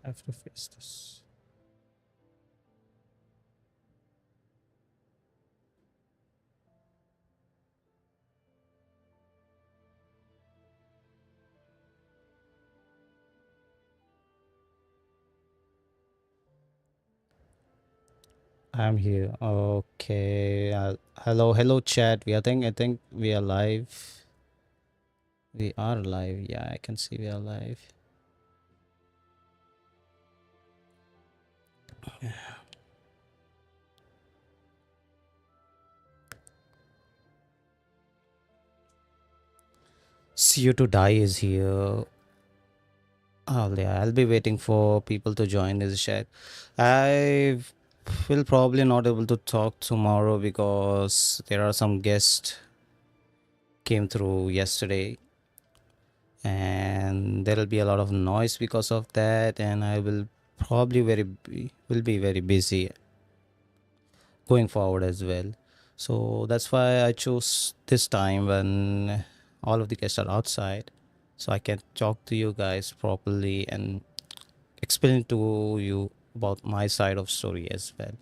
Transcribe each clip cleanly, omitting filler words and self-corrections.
I have to face this. I'm here. Okay. Hello, chat. I think we are live. We are live. Yeah, I can see we are live. See you to die is here. Oh yeah, I'll be waiting for people to join this chat. I will probably not able to talk tomorrow because there are some guests came through yesterday, and there will be a lot of noise because of that, and I will probably will be very busy going forward as well. So that's why I chose this time when all of the guests are outside, so I can talk to you guys properly and explain to you about my side of story as well,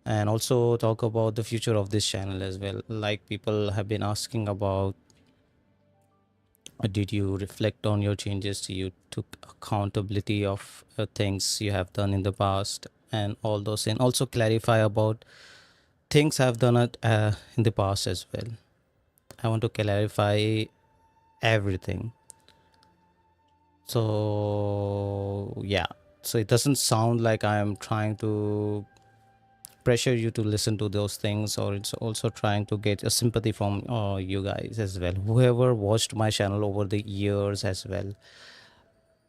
and also talk about the future of this channel as well. Like people have been asking about, did you reflect on your changes? You took accountability of things you have done in the past and all those, and also clarify about things I've done it in the past as well. I want to clarify everything. So yeah, so it doesn't sound like I'm trying to pressure you to listen to those things, or it's also trying to get a sympathy from you guys as well, whoever watched my channel over the years as well.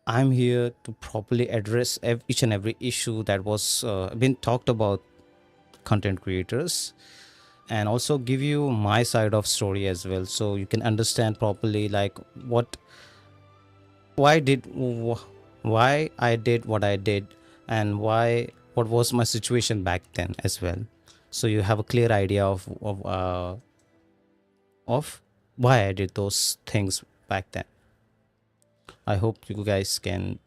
I'm here to properly address each and every issue that was been talked about content creators, and also give you my side of story as well, so you can understand properly like what why did why I did what I did, and what was my situation back then as well, so you have a clear idea of why I did those things back then. I hope you guys can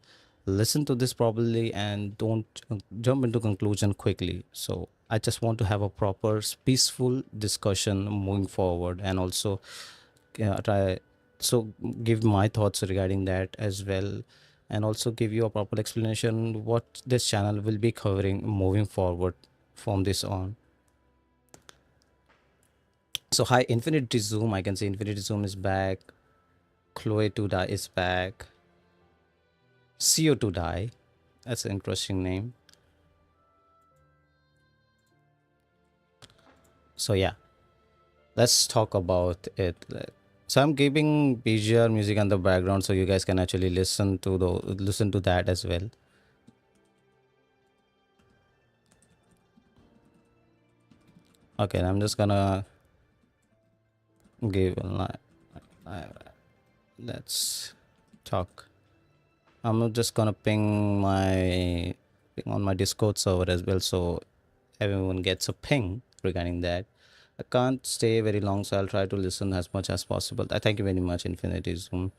listen to this properly and don't jump into conclusion quickly. So I just want to have a proper peaceful discussion moving forward, and also try so give my thoughts regarding that as well, and also give you a proper explanation what this channel will be covering moving forward from this on. So hi, Infinity Zoom. I can see Infinity Zoom is back. Chloe to die is back. CO to die. That's an interesting name. So yeah, let's talk about it. So I'm giving BGR music on the background so you guys can actually listen to that as well. Okay, I'm just gonna give uh, let's talk. I'm not just gonna ping on my Discord server as well, so everyone gets a ping regarding that. I can't stay very long, so I'll try to listen as much as possible. I thank you very much, Infinity Zoom.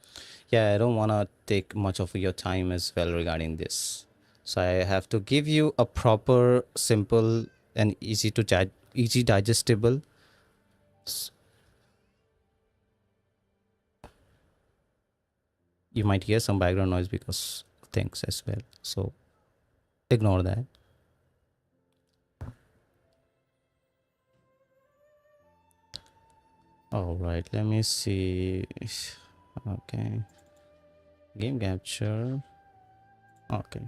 Yeah, I don't wanna take much of your time as well regarding this. So I have to give you a proper, simple, and easy digestible. You might hear some background noise because of things as well. So ignore that. All right, let me see. Okay, game capture. Okay,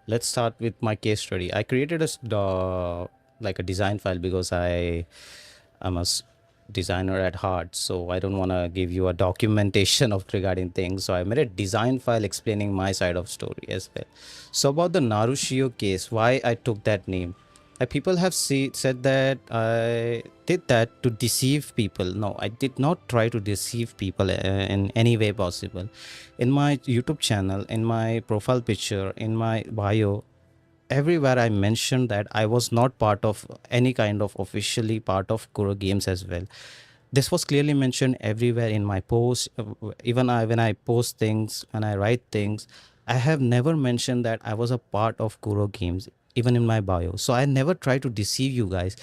let's start with my case study. I created like a design file because I'm a designer at heart, so I don't want to give you a documentation of regarding things. So I made a design file explaining my side of story as well. So about the Narushio case, why I took that name. People have said that I did that to deceive people. No, I did not try to deceive people in any way possible. In my YouTube channel, in my profile picture, in my bio, everywhere I mentioned that I was not part of any kind of officially part of Kuro Games as well. This was clearly mentioned everywhere in my post. Even when I post things, when I write things, I have never mentioned that I was a part of Kuro Games, even in my bio. So I never try to deceive you guys.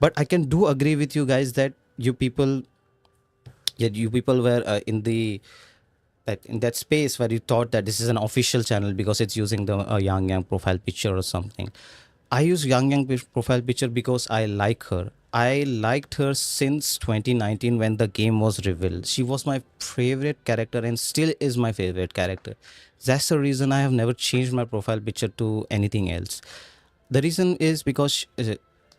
But I can do agree with you guys that you people, yeah, you people were in the that in that space where you thought that this is an official channel because it's using the Yang profile picture or something. I use profile picture because I like her. I liked her since 2019 when the game was revealed. She was my favorite character and still is my favorite character. That's the reason I have never changed my profile picture to anything else. The reason is because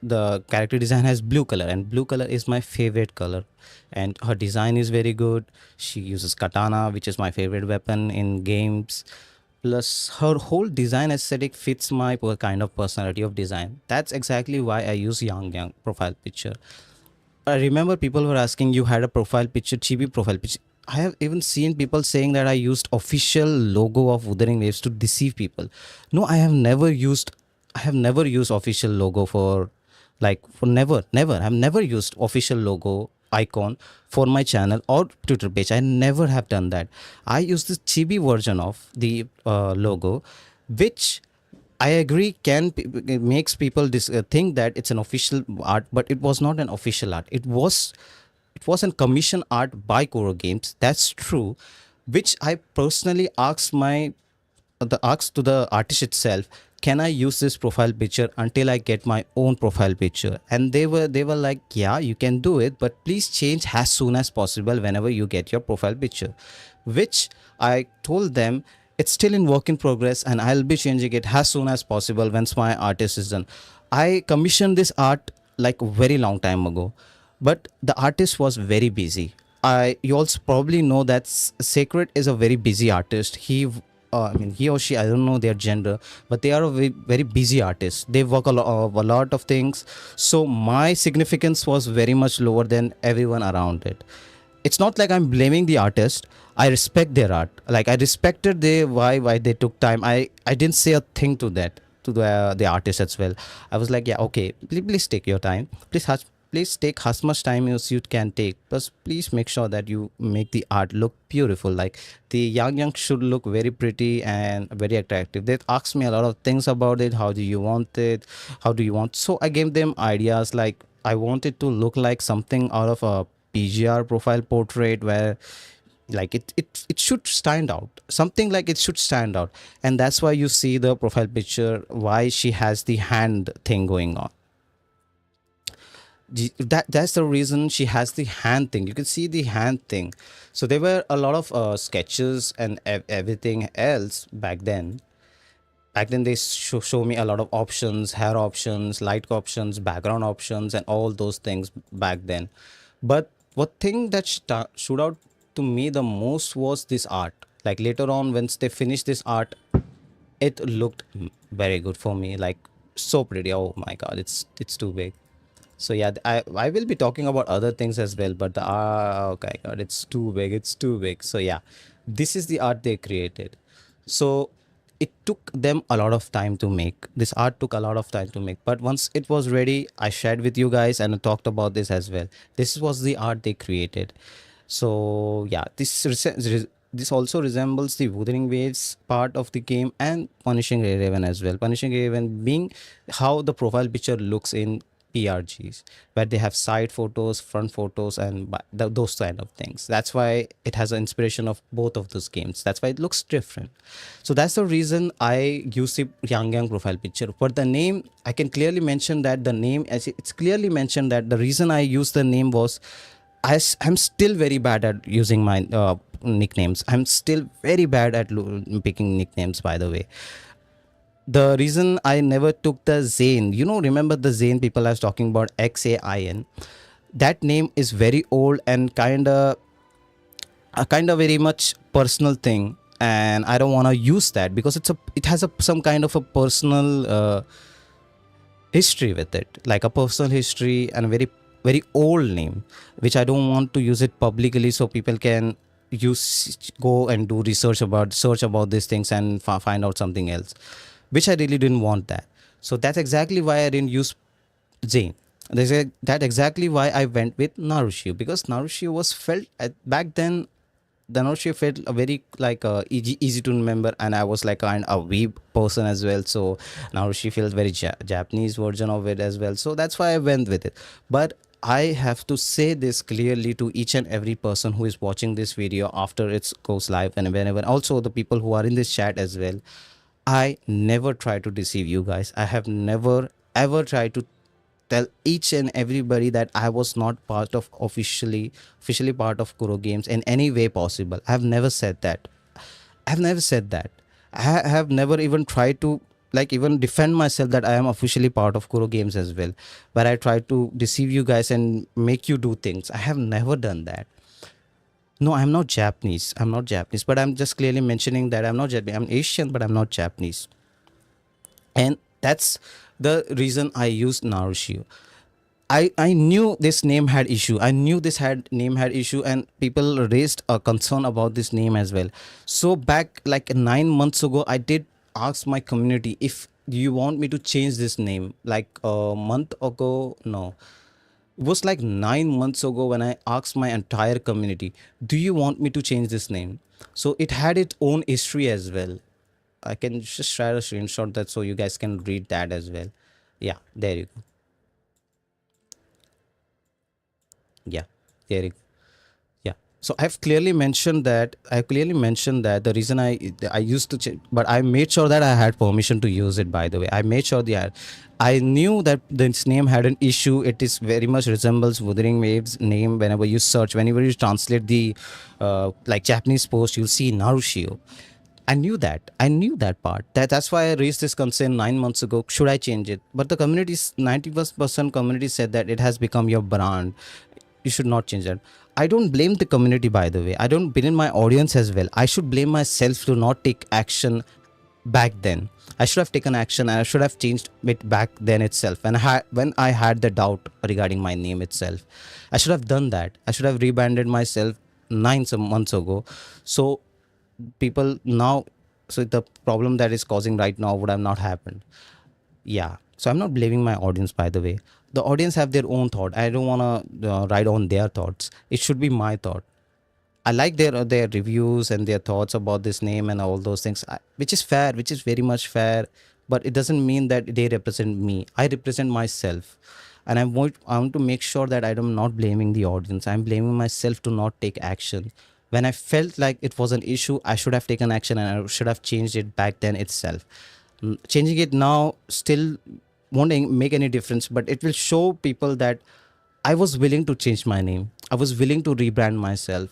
the character design has blue color, and blue color is my favorite color, and her design is very good. She uses katana, which is my favorite weapon in games. Plus her whole design aesthetic fits my kind of personality of design. That's exactly why I use Yang profile picture. I remember people were asking, you had a profile picture, chibi profile picture. I have even seen people saying that I used official logo of Wuthering Waves to deceive people. No, I have never used official logo for, like, for never. I've never used official logo icon for my channel or Twitter page. I never have done that. I use the chibi version of the logo, which I agree it makes people think that it's an official art, but it was not an official art. It was a commission art by Kuro Games. That's true, which I personally asked to the artist itself, can I use this profile picture until I get my own profile picture? And they were like, yeah, you can do it, but please change as soon as possible whenever you get your profile picture. Which I told them, it's still in work in progress and I'll be changing it as soon as possible once my artist is done. I commissioned this art like a very long time ago, but the artist was very busy. You also probably know that Sacred is a very busy artist. I mean, he or she, I don't know their gender, but they are a very, very busy artist. They work a lot of things. So my significance was very much lower than everyone around it. It's not like I'm blaming the artist. I respect their art. Like, I respected why they took time. I didn't say a thing to that, to the artist as well. I was like, yeah, okay, please take your time. Please take as much time as you can take. Plus, please make sure that you make the art look beautiful. Like, the young should look very pretty and very attractive. They asked me a lot of things about it. How do you want it? How do you want? So I gave them ideas. Like, I want it to look like something out of a PGR profile portrait where, like, it should stand out, something like it should stand out. And that's why you see the profile picture, why she has the hand thing going on. That's the reason she has the hand thing. You can see the hand thing. So there were a lot of sketches and everything else back then. They show me a lot of options, hair options, light options, background options, and all those things back then. But what thing that stood out to me the most was this art. Like, later on, once they finished this art, it looked very good for me. Like, so pretty. Oh my god, it's too big. So yeah, I will be talking about other things as well, but okay, god, it's too big. It's too big. So yeah, this is the art they created. So it took them a lot of time to make. This art took a lot of time to make, but once it was ready, I shared with you guys and I talked about this as well. This was the art they created. So yeah, this also resembles the Wuthering Waves part of the game and Punishing Raven as well. Punishing Raven being how the profile picture looks in PRGs, where they have side photos, front photos, and those kind of things. That's why it has an inspiration of both of those games. That's why it looks different. So that's the reason I use the Yang profile picture. For the name, I can clearly mention that the name, as it's clearly mentioned that the reason I used the name was, I'm still very bad at using my nicknames. I'm still very bad at picking nicknames, by the way. The reason I never took the Zain, remember the Zain people are talking about, XAIN? That name is very old and kind of very much personal thing, and I don't want to use that because it has some kind of a personal history with it, like a personal history and a very, very old name, which I don't want to use it publicly so people can go and do search about these things and find out something else, which I really didn't want that. So that's exactly why I didn't use Jane. That's exactly why I went with Narushio, because Narushio was felt back then. Narushi felt a very like easy to remember, and I was like kind of a weeb person as well. So Narushi feels very Japanese version of it as well. So that's why I went with it. But I have to say this clearly to each and every person who is watching this video after it goes live, and whenever also the people who are in this chat as well. I never try to deceive you guys. I have never ever tried to tell each and everybody that I was not part of officially part of Kuro Games in any way possible. I have never said that. I have never said that. Have never even tried to like even defend myself that I am officially part of Kuro Games as well. But I try to deceive you guys and make you do things. I have never done that. No, I'm not Japanese. I'm not Japanese. But I'm just clearly mentioning that I'm not Japanese. I'm Asian, but I'm not Japanese. And that's the reason I used Narushio. I knew this name had issue. I knew this had name had issue, and people raised a concern about this name as well. So back like 9 months ago, I did ask my community if you want me to change this name. Like a month ago, no, it was like 9 months ago when I asked my entire community, "Do you want me to change this name?" So it had its own history as well. I can just share a screenshot that so you guys can read that as well. Yeah, there you go. Yeah, there you go. Yeah. So I've clearly mentioned that. I clearly mentioned that the reason I used to, but I made sure that I had permission to use it. By the way, I made sure the I knew that this name had an issue. It is very much resembles Wuthering Waves name. Whenever you search, whenever you translate the like Japanese post, you'll see Narushio. I knew that. I knew that part. That's why I raised this concern 9 months ago. Should I change it? But the community's 91% community said that it has become your brand. You should not change that. I don't blame the community, by the way. I don't blame my audience as well. I should blame myself to not take action back then. I should have taken action and I should have changed it back then itself. When I had the doubt regarding my name itself, I should have done that. I should have rebranded myself nine some months ago. So people now, so the problem that is causing right now would have not happened. Yeah, so I'm not blaming my audience, by the way. The audience have their own thought. I don't want to write on their thoughts. It should be my thought. I like their reviews and their thoughts about this name and all those things, which is fair, which is very much fair. But it doesn't mean that they represent me. I represent myself, and I want to make sure that I am not blaming the audience. I'm blaming myself to not take action. When I felt like it was an issue, I should have taken action and I should have changed it back then itself. Changing it now still won't make any difference, but it will show people that I was willing to change my name. I was willing to rebrand myself.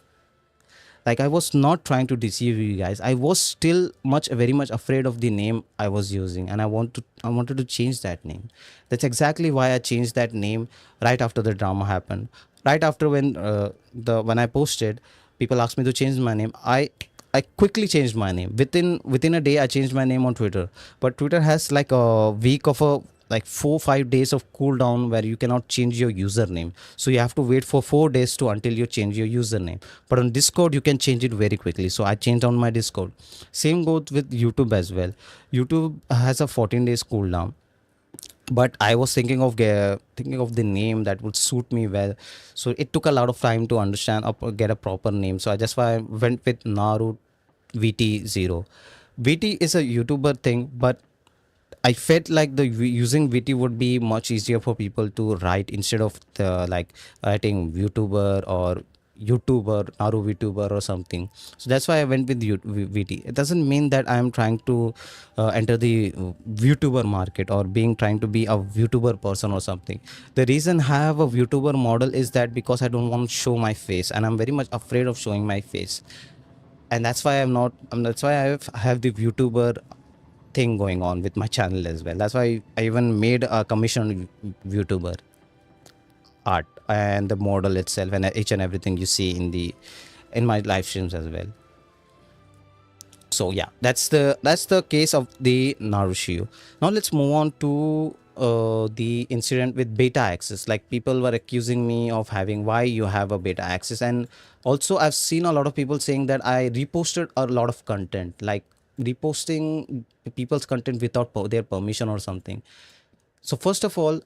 Like I was not trying to deceive you guys. I was still very much afraid of the name I was using, and I wanted to change that name. That's exactly why I changed that name right after the drama happened. Right after when I posted, people asked me to change my name. I quickly changed my name. Within a day I changed my name on Twitter. But Twitter has like a week of a like 4 5 days of cooldown where you cannot change your username. So you have to wait for 4 days to until you change your username. But on Discord you can change it very quickly. So I changed on my Discord. Same goes with YouTube as well. YouTube has a 14 days cooldown, but I was thinking of the name that would suit me well. So it took a lot of time to understand or get a proper name. So I just why went with Naru VT0. VT is a YouTuber thing, but I felt like using VT would be much easier for people to write instead of the like writing YouTuber or YouTuber, Naru VTuber or something. So that's why I went with VT. It doesn't mean that I am trying to enter the YouTuber market or being trying to be a YouTuber person or something. The reason I have a YouTuber model is that because I don't want to show my face, and I'm very much afraid of showing my face, and that's why I'm not. That's why I have the YouTuber thing going on with my channel as well. That's why I even made a commissioned YouTuber art and the model itself and each and everything you see in my live streams as well. So yeah, that's the case of the Narushio. Now let's move on to the incident with beta access. Like people were accusing me of having why you have a beta access, and also I've seen a lot of people saying that I reposted a lot of content, like reposting people's content without their permission or something. So first of all,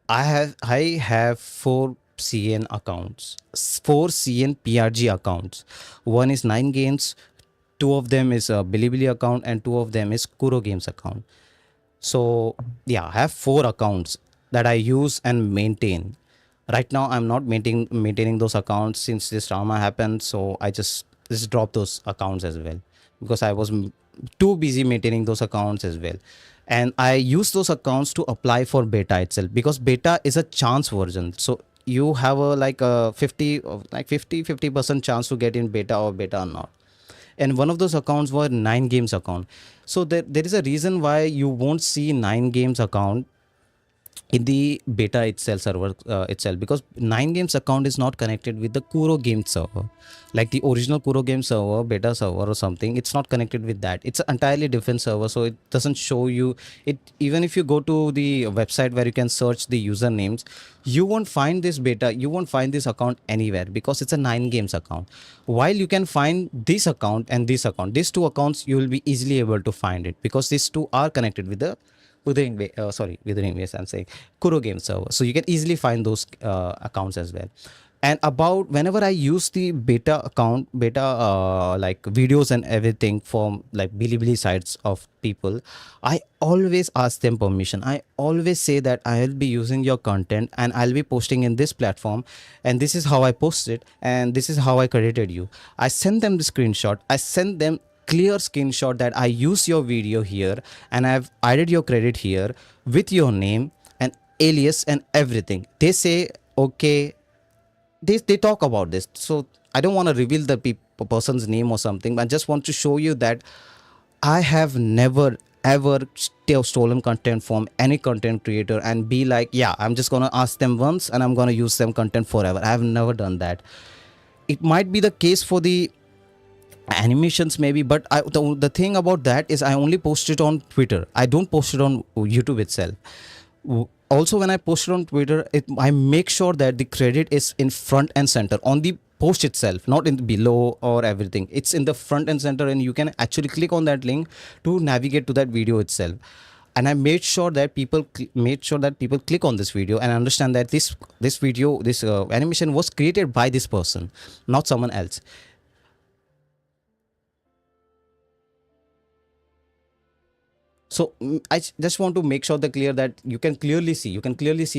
I have CN accounts, 4 CN PRG accounts. One is Nine Games, two of them is a Bilibili account, and two of them is Kuro Games account. So yeah, I have 4 accounts that I use and maintain. Right now, I'm not maintaining those accounts since this drama happened. So I just dropped those accounts as well because I was too busy maintaining those accounts as well. And I use those accounts to apply for beta itself because beta is a chance version. So you have a like a 50% chance to get in beta or beta or not, and one of those accounts were Nine Games account. So there is a reason why you won't see Nine Games account in the beta itself server itself, because Nine Games account is not connected with the Kuro Game server, like the original Kuro Game server, beta server or something. It's not connected with that. It's an entirely different server, so it doesn't show you it. Even if you go to the website where you can search the usernames, you won't find this beta, you won't find this account anywhere because it's a Nine Games account. While you can find this account and this account, these two accounts, you will be easily able to find it because these two are connected with the Withering Waves, I'm saying Kuro Game server. So you can easily find those accounts as well. And about whenever I use the beta account, beta like videos and everything from like Bilibili sites of people, I always ask them permission. I always say that I'll be using your content and I'll be posting in this platform, and this is how I post it, and this is how I credited you. I send them the screenshot. I send them clear screenshot that I use your video here and I've added your credit here with your name and alias and everything. They say okay, they talk about this. So I don't want to reveal the person's name or something, but I just want to show you that I have never ever stolen content from any content creator and be like, yeah, I'm just gonna ask them once and I'm gonna use them content forever. I have never done that. It might be the case for the animations maybe, but the thing about that is I only post it on Twitter. I don't post it on YouTube itself. Also, when I post it on Twitter, I make sure that the credit is in front and center on the post itself, not in the below or everything. It's in the front and center, and you can actually click on that link to navigate to that video itself. And I made sure that people click on this video and understand that this video, this animation was created by this person, not someone else. So just want to make sure that you can clearly see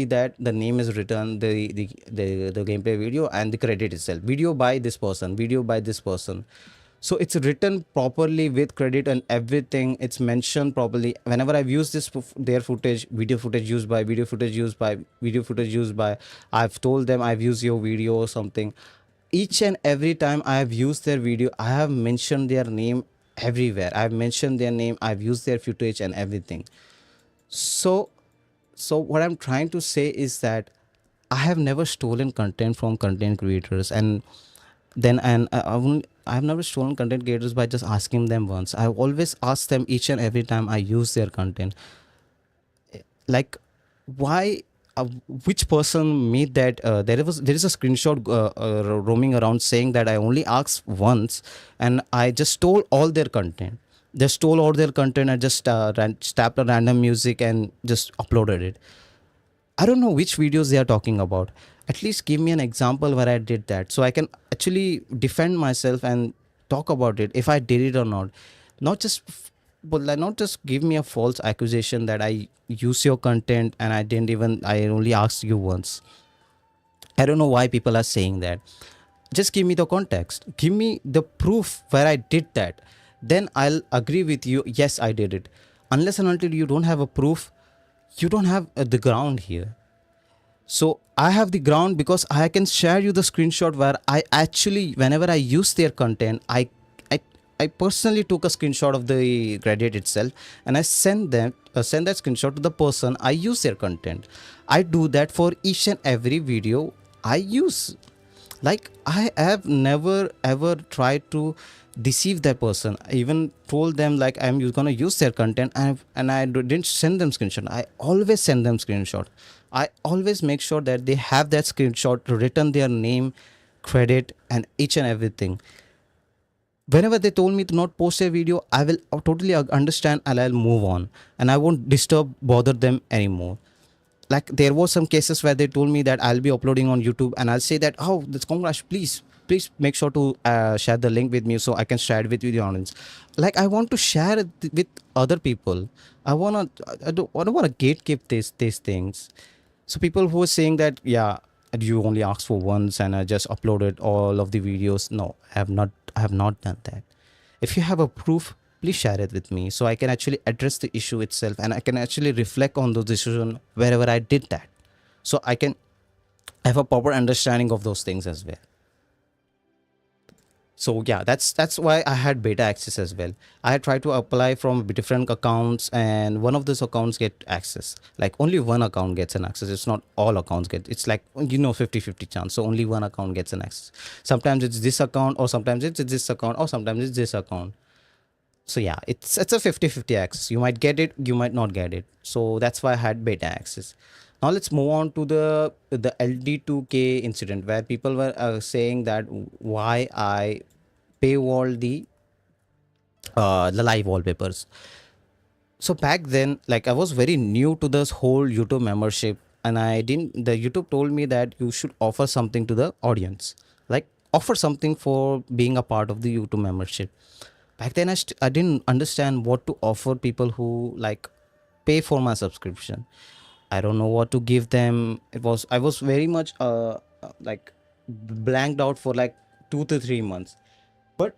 that the name is written, the gameplay video and the credit itself, video by this person. So it's written properly with credit and everything. It's mentioned properly. Whenever I've used their footage, video footage used by, I've told them I've used your video or something. Each and every time I have used their video, I have mentioned their name everywhere. I've mentioned their name, I've used their footage and everything. So what I'm trying to say is that I have never stolen content from content creators, and I've never stolen content creators by just asking them once. I always ask them each and every time I use their content. Like, why which person made that? There is a screenshot roaming around saying that I only asked once and I just stole all their content. Just stole all their content and just tapped a random music and just uploaded it. I don't know which videos they are talking about. At least give me an example where I did that, so I can actually defend myself and talk about it if I did it or not. Not just but like, not just give me a false accusation that I use your content and I only asked you once. I don't know why people are saying that. Just give me the context. Give me the proof where I did that. Then I'll agree with you. Yes, I did it. Unless and until you don't have a proof, you don't have the ground here. So I have the ground because I can share you the screenshot where I actually, whenever I use their content, I personally took a screenshot of the credit itself and I send that screenshot to the person I use their content. I do that for each and every video I use. Like, I have never ever tried to deceive that person. I even told them like I'm gonna use their content, and I didn't send them screenshot. I always send them screenshot. I always make sure that they have that screenshot written, their name, credit, and each and everything. Whenever they told me to not post a video, I will totally understand and I'll move on, and I won't bother them anymore. like there was some cases where they told me that I'll be uploading on YouTube, and I'll say that, oh, this congrats, please make sure to share the link with me so I can share it with the audience. Like I want to share it with other people. I don't want to gatekeep these things. So people who are saying that, yeah, you only asked for once and I just uploaded all of the videos. No, I have not done that. If you have a proof, please share it with me so I can actually address the issue itself, and I can actually reflect on those decisions wherever I did that. So I can have a proper understanding of those things as well. So yeah, that's why I had beta access as well. I had tried to apply from different accounts, and one of those accounts get access. Like only one account gets an access. It's not all accounts get. It's like 50-50 chance. So only one account gets an access. Sometimes it's this account, or sometimes it's this account, or sometimes it's this account. So yeah, it's a 50-50 access. You might get it, you might not get it. So that's why I had beta access. Now let's move on to the LD2K incident, where people were saying that why I paywall the live wallpapers. So back then, like I was very new to this whole YouTube membership, and I didn't. The YouTube told me that you should offer something to the audience, like offer something for being a part of the YouTube membership. Back then, I didn't understand what to offer people who like pay for my subscription. I don't know what to give them. I was very much like blanked out for like 2 to 3 months. But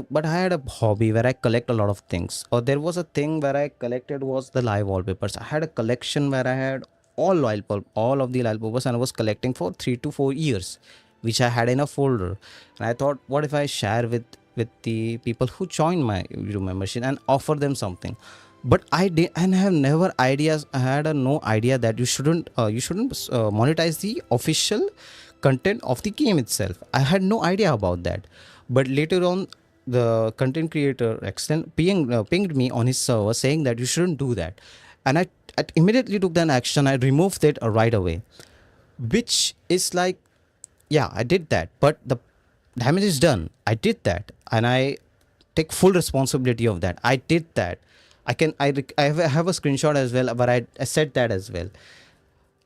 but I had a hobby where I collect a lot of things. Or there was a thing where I collected was the live wallpapers. I had a collection where I had all of the live wallpapers, and I was collecting for 3 to 4 years, which I had in a folder. And I thought, what if I share with the people who join my YouTube membership and offer them something? But I did, and I have never ideas. I had no idea that you shouldn't monetize the official content of the game itself. I had no idea about that. But later on, the content creator pinged me on his server saying that you shouldn't do that, and I immediately took that action. I removed it right away, which is like, yeah, I did that, but the damage is done. I did that, and I take full responsibility of that. I did that. I have a screenshot as well, but I said that as well.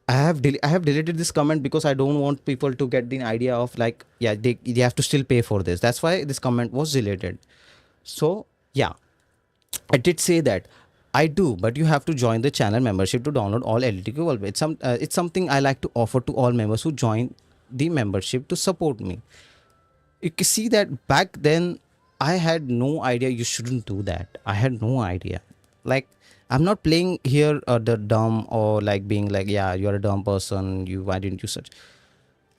I have deleted this comment because I don't want people to get the idea of like, yeah, they have to still pay for this. That's why this comment was deleted. So yeah, I did say that I do, but you have to join the channel membership to download all LTQ wallpaper. It's something I like to offer to all members who join the membership to support me. You can see that back then I had no idea you shouldn't do that. I had no idea. Like I'm not playing here the dumb, or like being like, yeah, you're a dumb person, you why didn't you such.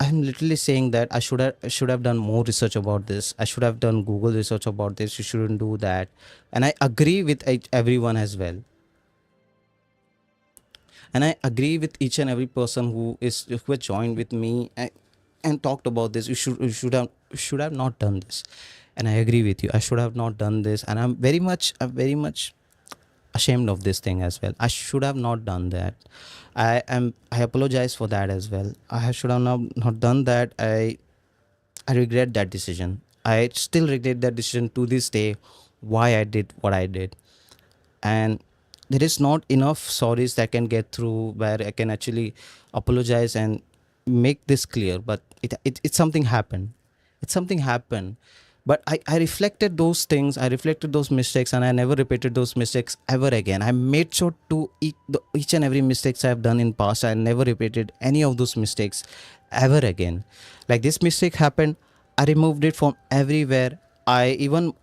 I'm literally saying that I should have done more research about this. I should have done Google research about this. You shouldn't do that. And I agree with everyone as well. And I agree with each and every person who has joined with me, and talked about this. You should have not done this. And I agree with you. I should have not done this. And I'm very much ashamed of this thing as well. I should have not done that. I apologize for that as well. Should have not done that. I regret that decision. I still regret that decision to this day, why I did what I did. And there is not enough sorries that can get through where I can actually apologize and make this clear. But it's something happened. It's something happened. But I reflected those things, I reflected those mistakes, and I never repeated those mistakes ever again. I made sure to each and every mistakes I have done in past, I never repeated any of those mistakes ever again. Like this mistake happened, I removed it from everywhere. I even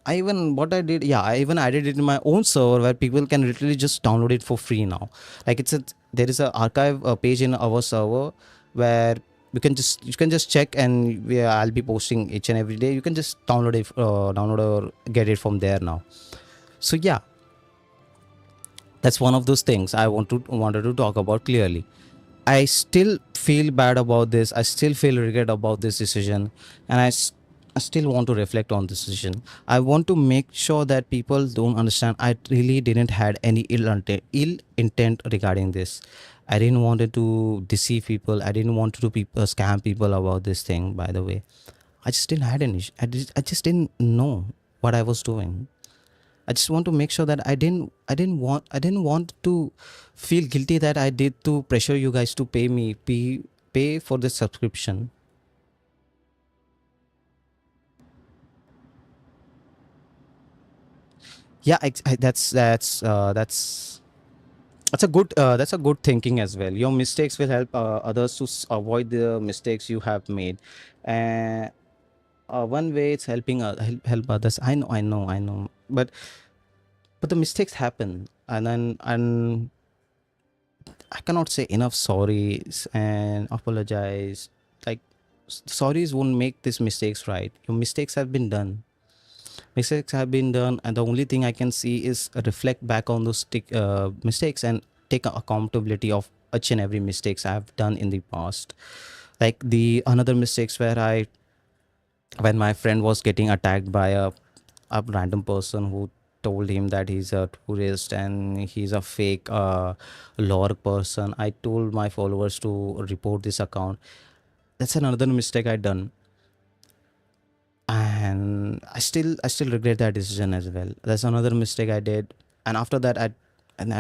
what I did, yeah, I even added it in my own server where people can literally just download it for free now. Like there is a archive page in our server where you can just check, and I'll be posting each and every day. You can just download or get it from there now. So yeah, that's one of those things I wanted to talk about clearly. I still feel bad about this. I still feel regret about this decision, and I still want to reflect on this decision. I want to make sure that people don't understand. I really didn't had any ill intent regarding this. I didn't wanted to deceive people. I didn't want to scam people about this thing. By the way, I just didn't had an issue. I just didn't know what I was doing. I just want to make sure that I didn't want to feel guilty that I did to pressure you guys to pay for the subscription. Yeah, that's a good thinking as well. Your mistakes will help others to avoid the mistakes you have made. And one way it's helping help others. I know, but the mistakes happen, and then and I cannot say enough sorries and apologize. Like, sorries won't make these mistakes right. Your mistakes have been done. Mistakes have been done, and the only thing I can see is reflect back on those mistakes and take accountability of each and every mistakes I have done in the past. Like the another mistakes where I when my friend was getting attacked by a random person who told him that he's a tourist and he's a fake lore person. I told my followers to report this account. That's another mistake I done, and I still regret that decision as well. That's another mistake I did, and after that I've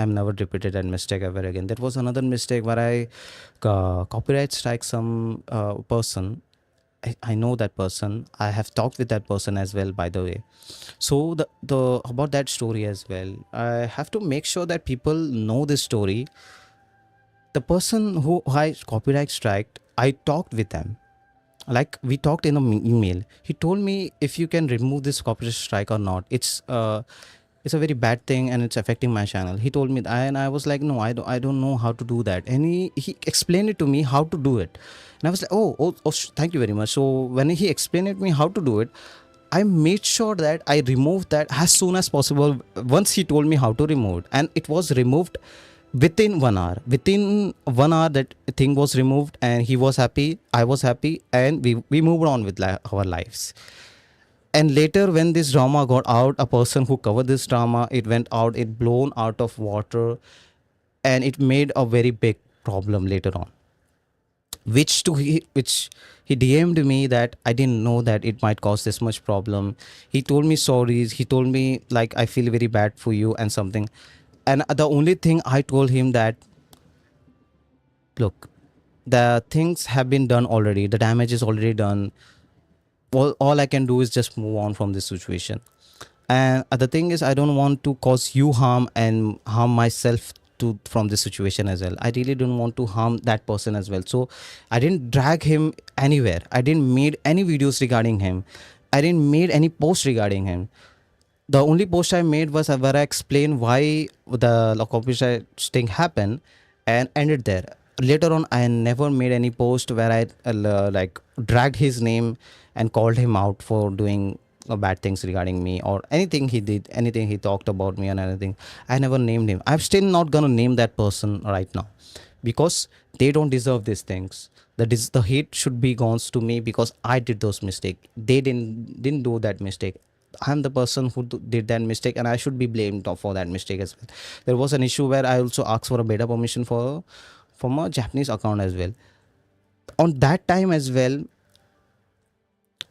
never repeated that mistake ever again. That was another mistake where I copyright strike some person. I know that person. I have talked with that person as well, by the way. So the about that story as well, I have to make sure that people know this story. The person who I copyright striked, I talked with them. Like we talked in an email. He told me if you can remove this copyright strike or not. It's a very bad thing and it's affecting my channel. He told me that, and I was like, no, I don't know how to do that. And he explained it to me how to do it. And I was like, thank you very much. So when he explained it to me how to do it, I made sure that I removed that as soon as possible once he told me how to remove it. And it was removed within 1 hour. Within 1 hour, that thing was removed, and he was happy, I was happy, and we moved on with our lives. And later, when this drama got out, a person who covered this drama, it went out, it blown out of water, and it made a very big problem later on, which he DM'd me that I didn't know that it might cause this much problem. He told me sorries. He told me like I feel very bad for you and something. And the only thing I told him that, look, the things have been done already. The damage is already done. All I can do is just move on from this situation. And the thing is, I don't want to cause you harm and harm myself to from this situation as well. I really don't want to harm that person as well. So I didn't drag him anywhere. I didn't made any videos regarding him. I didn't made any post regarding him. The only post I made was where I explained why the copyright thing happened, and ended there. Later on, I never made any post where I like dragged his name and called him out for doing bad things regarding me, or anything he did, anything he talked about me and anything. I never named him. I'm still not gonna name that person right now, because they don't deserve these things. The hate should be gone to me because I did those mistakes. They didn't do that mistake. I'm the person who did that mistake, and I should be blamed for that mistake as well. There was an issue where I also asked for a beta permission for from a Japanese account as well. On that time as well,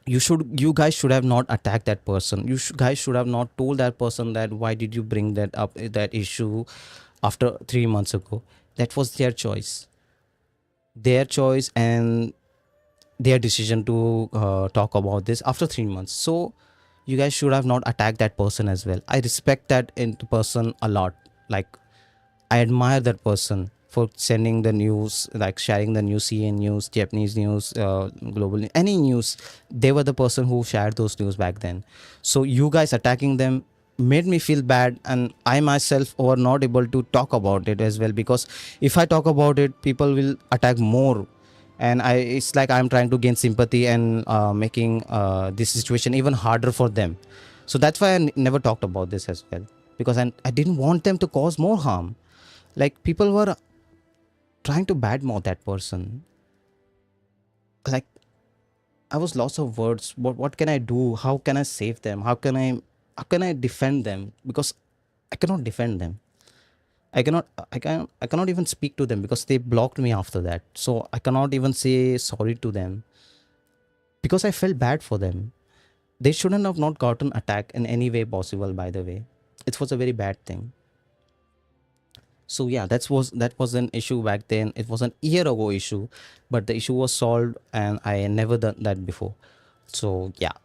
you guys should have not attacked that person. Guys should have not told that person that why did you bring that up, that issue after 3 months ago. That was their choice and their decision to talk about this after 3 months. So you guys should have not attacked that person as well. I respect that in person a lot. Like, I admire that person for sending the news, like sharing the news, CN news, Japanese news, global, any news. They were the person who shared those news back then. So you guys attacking them made me feel bad, and I myself were not able to talk about it as well, because if I talk about it, people will attack more. And it's like I'm trying to gain sympathy and making this situation even harder for them. So that's why I never talked about this as well, because I didn't want them to cause more harm. Like, people were trying to badmouth that person. Like, I was lost of words. What can I do? How can I save them? How can I defend them? Because I cannot defend them. I cannot even speak to them because they blocked me after that. So I cannot even say sorry to them because I felt bad for them. They shouldn't have not gotten attacked in any way possible, by the way. it was a very bad thing. So yeah, that was an issue back then. It was an year ago issue, but the issue was solved and I never done that before. So yeah,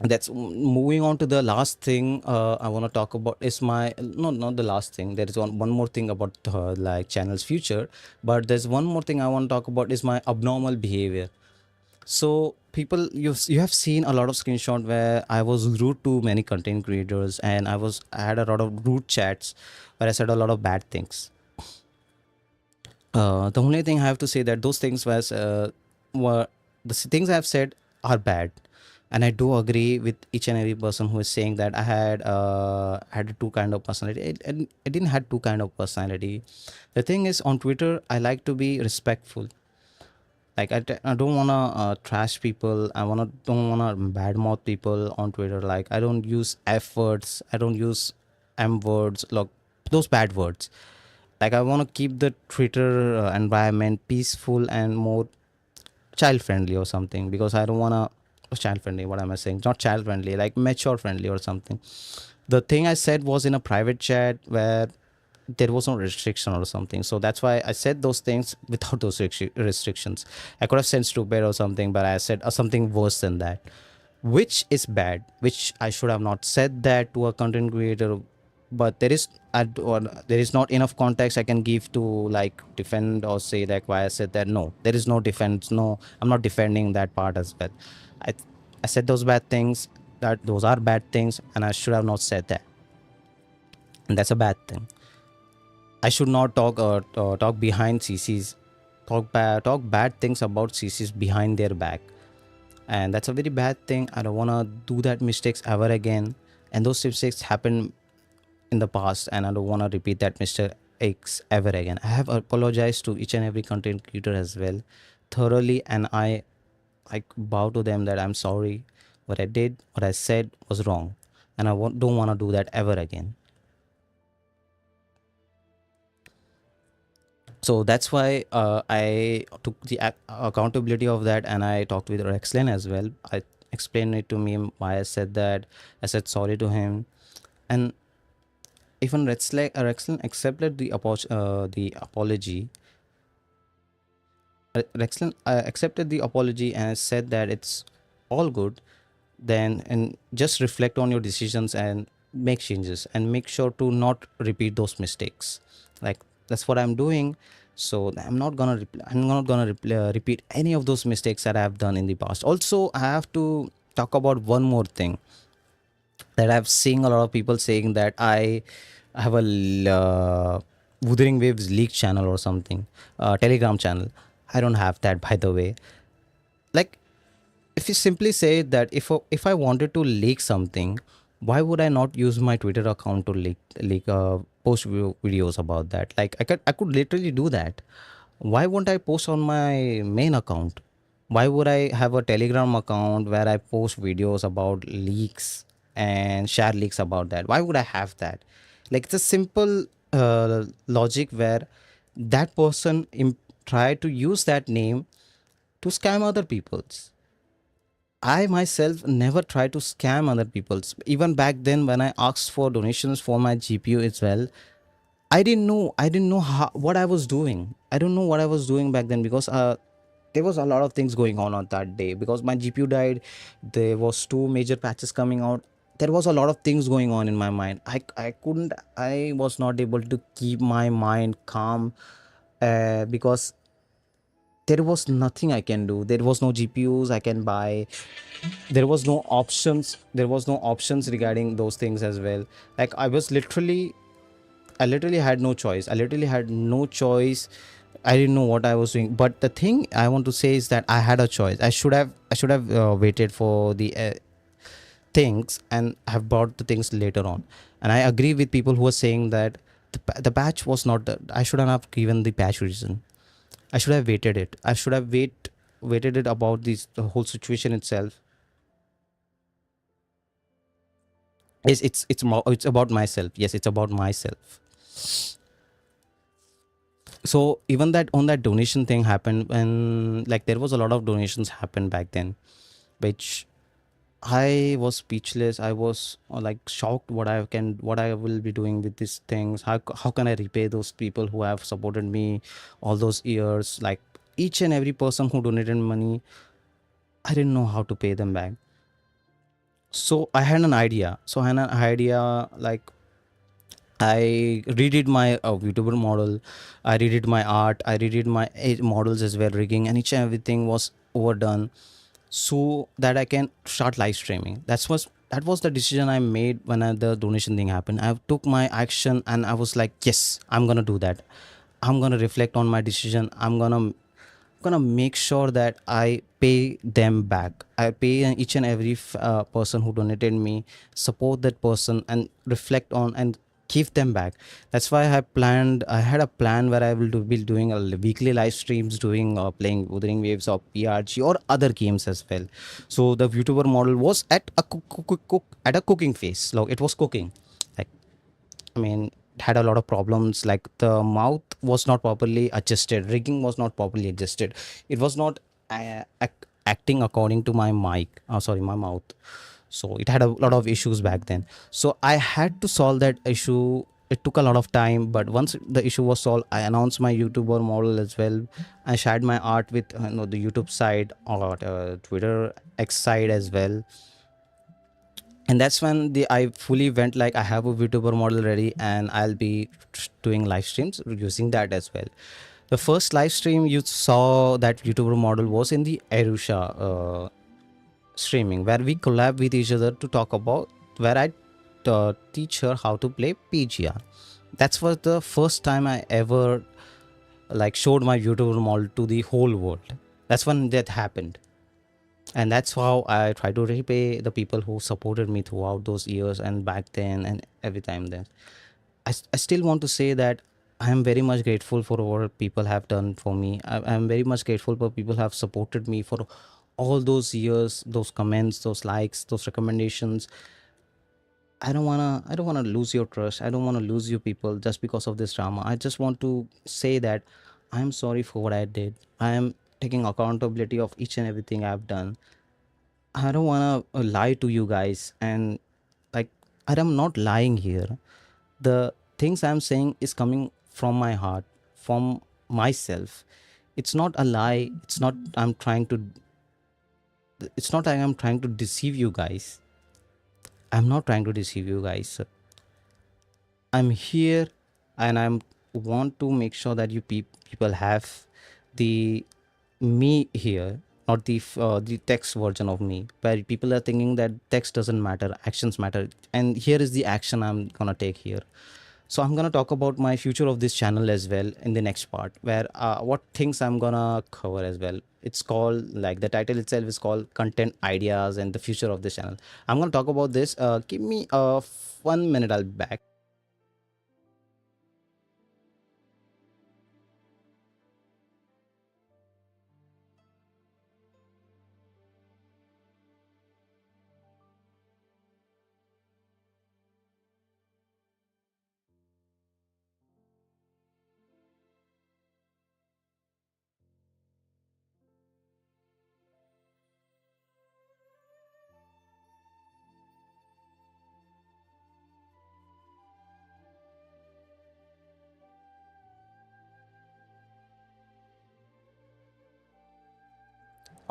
that's moving on to the last thing I want to talk about is my, no, not the last thing. There is one more thing about like channel's future, but there's one more thing I want to talk about is my abnormal behavior. So people, you have seen a lot of screenshot where I was rude to many content creators, and I had a lot of rude chats where I said a lot of bad things. The only thing I have to say that those things were things I have said are bad, and I do agree with each and every person who is saying that I had two kind of personality. And I didn't had two kind of personality. The thing is, on Twitter, I like to be respectful. Like I don't wanna trash people. Don't wanna badmouth people on Twitter. Like I don't use F words. I don't use M words. Like those bad words. Like I want to keep the Twitter environment peaceful and more child friendly or something, because I don't want to child friendly. What am I saying? Not child friendly, like mature friendly or something. The thing I said was in a private chat where there was no restriction or something, so that's why I said those things without those restrictions. I could have said stupid or something, but I said something worse than that, which is bad, which I should have not said that to a content creator. But there is not enough context I can give to like defend or say like why I said that. No, there is no defense. No, I'm not defending that part as well. i I said those bad things, that those are bad things, and I should have not said that, and that's a bad thing. I should not talk behind CCs, talk bad things about CCs behind their back, and that's a very bad thing. I don't want to do that mistakes ever again, and those mistakes happened in the past, and I don't want to repeat that mistakes ever again. I have apologized to each and every content creator as well, thoroughly, and I like bow to them that I'm sorry. What I did, what I said was wrong, and don't want to do that ever again. So that's why I took the accountability of that, and I talked with Rexlen as well. I explained it to me why I said that. I said sorry to him, and even Rexlen accepted the apology. Rexlen accepted the apology and said that it's all good. Then and just reflect on your decisions and make changes and make sure to not repeat those mistakes. Like that's what I'm doing. So I'm not gonna repeat any of those mistakes that I have done in the past. Also, I have to talk about one more thing that I've seen a lot of people saying that I have a Wuthering Waves leak channel or something, Telegram channel. I don't have that, by the way. Like, if you simply say that if I wanted to leak something, why would I not use my Twitter account to post videos about that? Like, I could literally do that. Why won't I post on my main account? Why would I have a Telegram account where I post videos about leaks and share leaks about that? Why would I have that? Like, it's a simple logic where that person tried to use that name to scam other people's. I myself never try to scam other people's. Even back then, when I asked for donations for my GPU as well, I didn't know what I was doing. I don't know what I was doing back then, because there was a lot of things going on that day, because my GPU died. There was two major patches coming out. There was a lot of things going on in my mind. I was not able to keep my mind calm, because there was nothing I can do. There was no GPUs I can buy. There was no options. There was no options regarding those things as well. Like I literally had no choice. I literally had no choice. I didn't know what I was doing. But the thing I want to say is that I had a choice. I should have waited for the things and have bought the things later on. And I agree with people who are saying that the patch was not I shouldn't have given the patch reason. I should have waited it. I should have waited it about the whole situation itself. It's about myself. Yes, it's about myself. So even that on that donation thing happened when, like, there was a lot of donations happened back then, which I was speechless. I was like shocked what I will be doing with these things. How can I repay those people who have supported me all those years? Like each and every person who donated money, I didn't know how to pay them back. So I had an idea. Like I redid my VTuber model. I redid my art. I redid my models as well, rigging, and each and everything was overdone so that I can start live streaming. That was the decision I made when the donation thing happened. I took my action and I was like, yes, I'm gonna do that. I'm gonna reflect on my decision. I'm gonna make sure that I pay them back. I pay each and every person who donated me, support that person, and reflect on and give them back. That's why I planned. I had a plan where I will be doing a weekly live streams, doing playing Wuthering Waves or PRG or other games as well. So the YouTuber model was at a at a cooking phase. Like it was cooking, like I mean, it had a lot of problems. Like the mouth was not properly adjusted, rigging was not properly adjusted. It was not acting according to my mic. Oh, sorry, my mouth. So it had a lot of issues back then. So I had to solve that issue. It took a lot of time, but once the issue was solved, I announced my YouTuber model as well. I shared my art with the YouTube side or Twitter X side as well, and that's when the I fully went like I have a VTuber model ready and I'll be doing live streams using that as well. The first live stream you saw that VTuber model was in the Arusha streaming where we collab with each other to talk about where I teach her how to play PGR. That was the first time I ever like showed my VTuber model to the whole world. That's when that happened, and that's how I try to repay the people who supported me throughout those years and back then and every time then. I still want to say that I am very much grateful for what people have done for me. I am very much grateful for people who have supported me for all those years, those comments, those likes, those recommendations. I don't wanna lose your trust. I don't wanna lose you people just because of this drama. I just want to say that I am sorry for what I did. I am taking accountability of each and everything I've done. I don't want to lie to you guys, and like I am not lying here. The things I'm saying is coming from my heart, from myself. It's not a lie. It's not like I'm trying to deceive you guys. I'm not trying to deceive you guys. I'm here and I'm want to make sure that you people have the me here, not the text version of me, where people are thinking that text doesn't matter, actions matter, and here is the action I'm gonna take here. So I'm gonna talk about my future of this channel as well in the next part, where what things I'm gonna cover as well. It's called like the title itself is called content ideas and the future of this channel. I'm gonna talk about this. Give me 1 minute, I'll be back.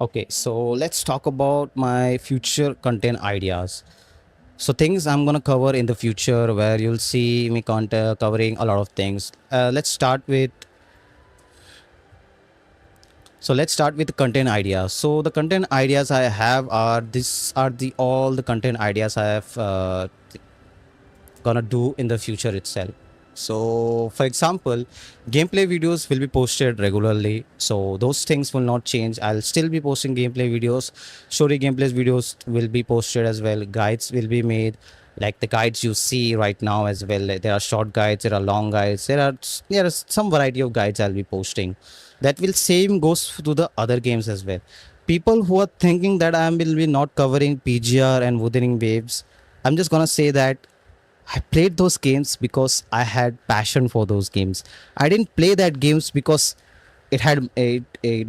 Okay, so let's talk about my future content ideas. So things I'm gonna cover in the future, where you'll see me covering a lot of things. Let's start with the content ideas. So the content ideas I have are this are the all the content ideas I have gonna do in the future itself. So for example, gameplay videos will be posted regularly, so those things will not change. I'll still be posting gameplay videos. Story gameplays videos will be posted as well. Guides will be made, like the guides you see right now as well. Like, there are short guides, there are long guides, there are some variety of guides I'll be posting. That will same goes to the other games as well. People who are thinking that I will be not covering PGR and Wuthering Waves, I'm just gonna say that I played those games because I had passion for those games. I didn't play that games because it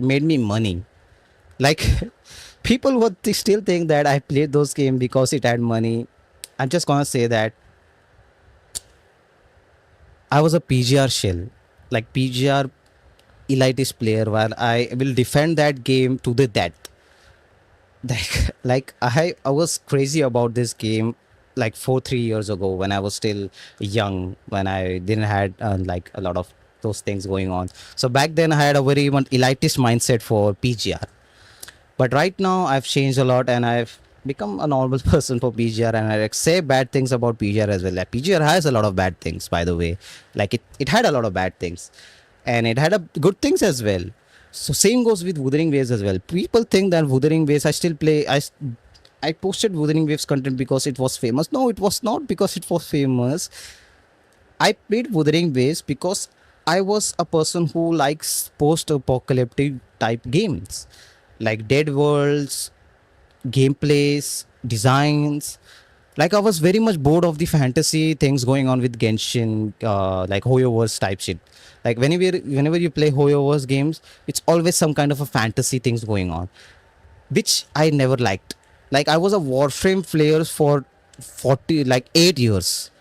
made me money. Like People would still think that I played those games because it had money. I'm just gonna say that I was a PGR shell, like PGR elitist player, where I will defend that game to the death. Like I was crazy about this game like 3 years ago when I was still young, when I didn't had like a lot of those things going on. So back then I had a very much elitist mindset for PGR. But right now I've changed a lot and I've become a normal person for PGR, and I like, say bad things about PGR as well. Like, PGR has a lot of bad things, by the way. Like it had a lot of bad things and it had a good things as well. So same goes with Wuthering Waves as well. People think that Wuthering Waves I still play. I posted Wuthering Waves content because it was famous. No, it was not because it was famous. I played Wuthering Waves because I was a person who likes post-apocalyptic type games, like Dead Worlds, gameplays, designs. Like I was very much bored of the fantasy things going on with Genshin, like Hoyoverse type shit. Like whenever you play Hoyoverse games, it's always some kind of a fantasy things going on, which I never liked. Like I was a Warframe player for 8 years.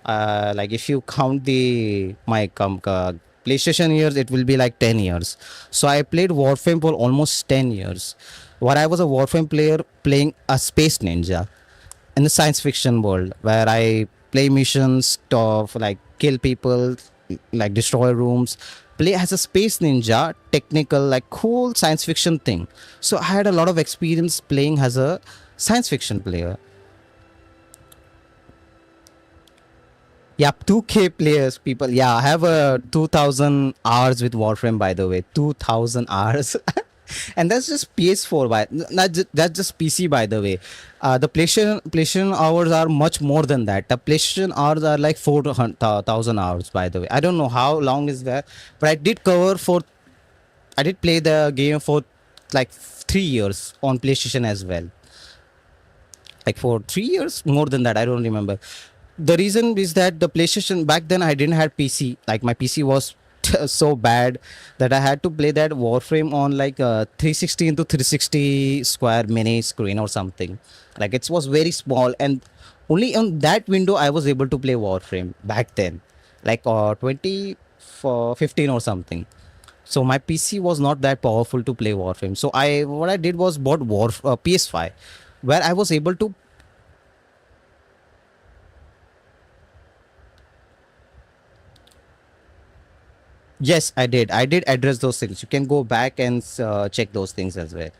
Like if you count the my PlayStation years, it will be like 10 years. So I played Warframe for almost 10 years, where I was a Warframe player playing a space ninja in the science fiction world, where I play missions to like kill people, like destroy rooms, play as a space ninja, technical, like cool science fiction thing. So I had a lot of experience playing as a science fiction player. Yeah, 2K players, people. Yeah, I have a 2000 hours with Warframe, by the way. 2000 hours. And that's just PS4, that's just PC, by the way. The PlayStation hours are much more than that. The PlayStation hours are like 4,000 hours, by the way. I don't know how long is that, but I did play the game for like 3 years on PlayStation as well. Like for 3 years, more than that, I don't remember. The reason is that the PlayStation back then I didn't have PC. Like my PC was so bad that I had to play that Warframe on like 360 into 360 square mini screen or something. Like it was very small, and only on that window I was able to play Warframe back then, like 2015 or something. So my PC was not that powerful to play Warframe. So I what I did was bought PS5, where I was able to. Yes, I did. I did address those things. You can go back and check those things as well.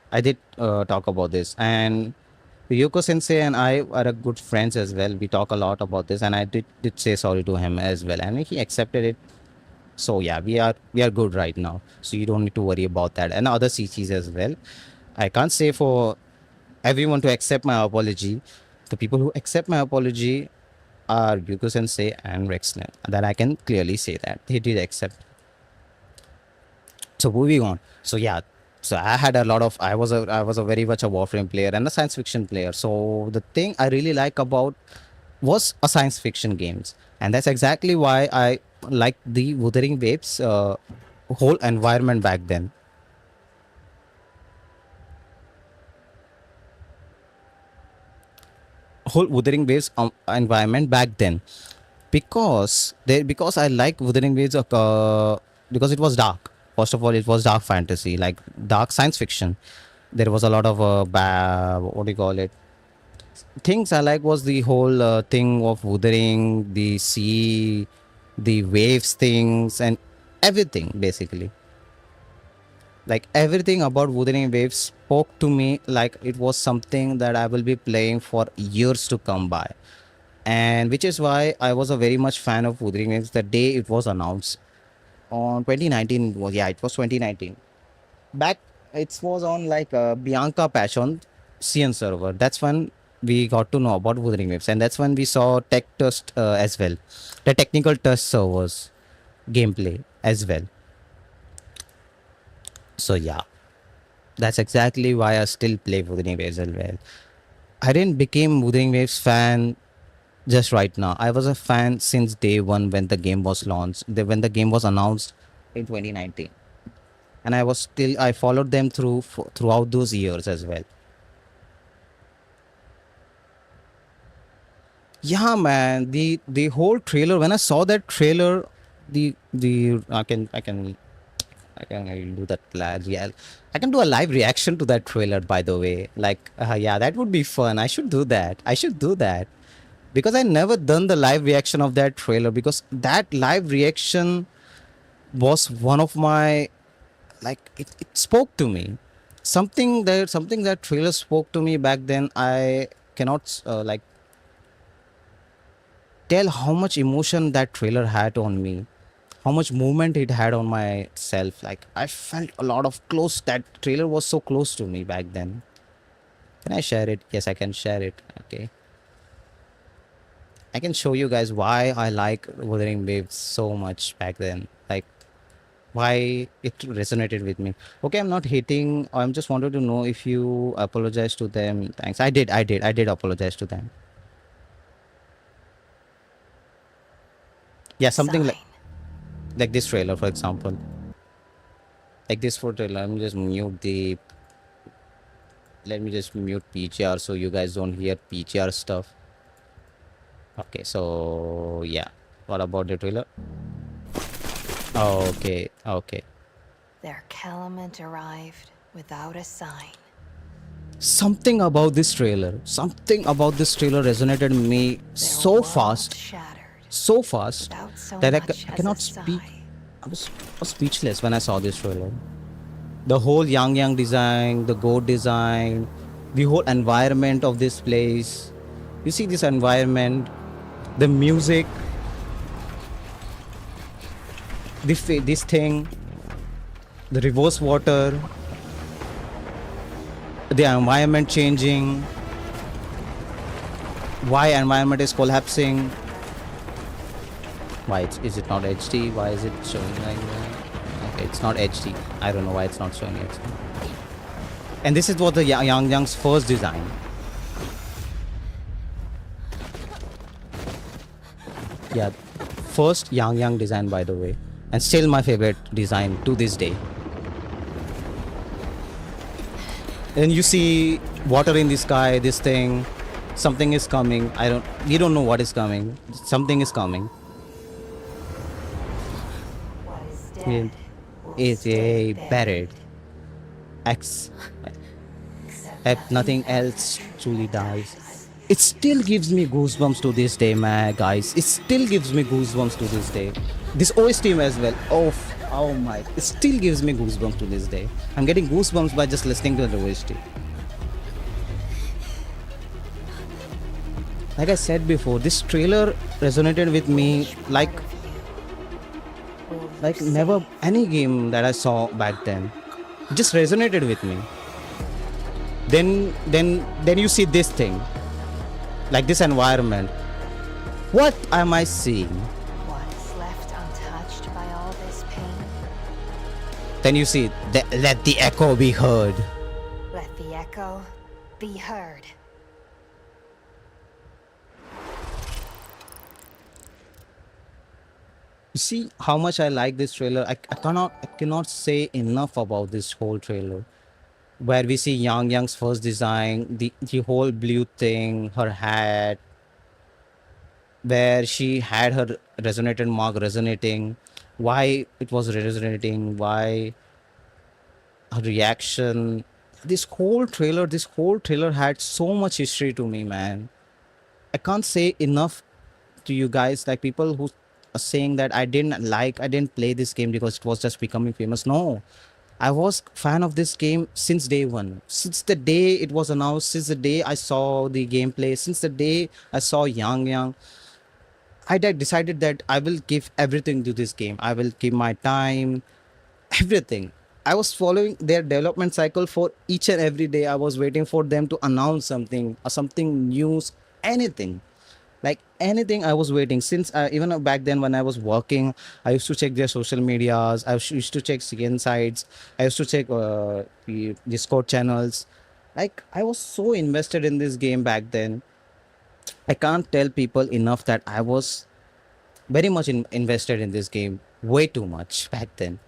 I did talk about this, and Ryoko Sensei and I are a good friends as well. We talk a lot about this, and I did say sorry to him as well, and he accepted it. So yeah, we are good right now. So you don't need to worry about that, and other CCs as well. I can't say for everyone to accept my apology. The people who accept my apology are Ryoko Sensei and Rexner. That I can clearly say that he did accept. So moving on. So yeah, so I had a lot of. I was a very much a Warframe player and a science fiction player. So the thing I really like about was a science fiction games, and that's exactly why I like the Wuthering Waves whole environment back then. Whole Wuthering Waves environment back then, because I like Wuthering Waves because it was dark. First of all, it was dark fantasy, like dark science fiction. There was a lot of what do you call it? Things I like was the whole thing of Wuthering, the sea, the waves things, and everything basically. Like everything about Wuthering Waves spoke to me like it was something that I will be playing for years to come by, and which is why I was a very much fan of Wuthering Waves the day it was announced on 2019. Was yeah, it was 2019. Back it was on like Bianca patch on CN server. That's when we got to know about Wuthering Waves, and that's when we saw tech test as well, the technical test servers gameplay as well. So yeah, that's exactly why I still play Wuthering Waves as well. I didn't become Wuthering Waves fan just right now. I was a fan since day one when the game was launched, when the game was announced in 2019. and I followed them throughout those years as well. Yeah, man, the whole trailer, when I saw that trailer, the I can do that live. Yeah, I can do a live reaction to that trailer. By the way, like, yeah, that would be fun. I should do that. I should do that because I never done the live reaction of that trailer, because that live reaction was one of my, like, it spoke to me. Something that trailer spoke to me back then. I cannot like tell how much emotion that trailer had on me, how much movement it had on myself. Like, I felt a lot of close. That trailer was so close to me back then. Can I share it? Yes, I can share it. Okay, I can show you guys why I like Wuthering Waves so much back then. Like, why it resonated with me. Okay, I'm not hating. I'm just wanted to know if you apologize to them. Thanks. I did apologize to them. Yeah, something Sign. like this trailer, for example. Like this for trailer. Let me just mute PTR so you guys don't hear PTR stuff. Okay, so yeah. What about the trailer? Okay, okay. Their Calumet arrived without a sign. Something about this trailer resonated in me Their so world fast, shattered so fast without so that much I as a cannot speak. sigh. I was speechless when I saw this trailer. The whole Yang design, the goat design, the whole environment of this place. You see this environment, the music, this thing, the reverse water, the environment changing, why environment is collapsing, why is it not HD, why is it showing like that? Okay, it's not HD. I don't know why it's not showing HD. And this is what the Yang's first design. Yeah, first Yang design, by the way, and still my favorite design to this day. And you see water in the sky, this thing, something is coming. We don't know what is coming. Something is coming. What is It dead will is stay a buried. X. If nothing else truly dies. It still gives me goosebumps to this day, man, guys. It still gives me goosebumps to this day. This OST as well. Oh my! It still gives me goosebumps to this day. I'm getting goosebumps by just listening to the OST. Like I said before, this trailer resonated with me like Will you never save? any game that I saw back then. It just resonated with me. Then you see this thing, like this environment. What am I seeing? What is left untouched by all this pain? Then you see, let the echo be heard. Let the echo be heard. You see how much I like this trailer. I cannot say enough about this whole trailer. Where we see Yang's first design, the whole blue thing, her hat, where she had her resonated mark resonating, why it was resonating, why her reaction. This whole trailer had so much history to me, man. I can't say enough to you guys. Like, people who are saying that I didn't play this game because it was just becoming famous. No, I was fan of this game since day one. Since the day it was announced, since the day I saw the gameplay, since the day I saw Yang, decided that I will give everything to this game. I will give my time, everything. I was following their development cycle for each and every day. I was waiting for them to announce something or something news, anything. Like anything, I was waiting since even back then when I was working. I used to check their social medias. Used to check CN sites. I used to check the Discord channels. Like, I was so invested in this game back then. I can't tell people enough that I was very much invested in this game, way too much back then.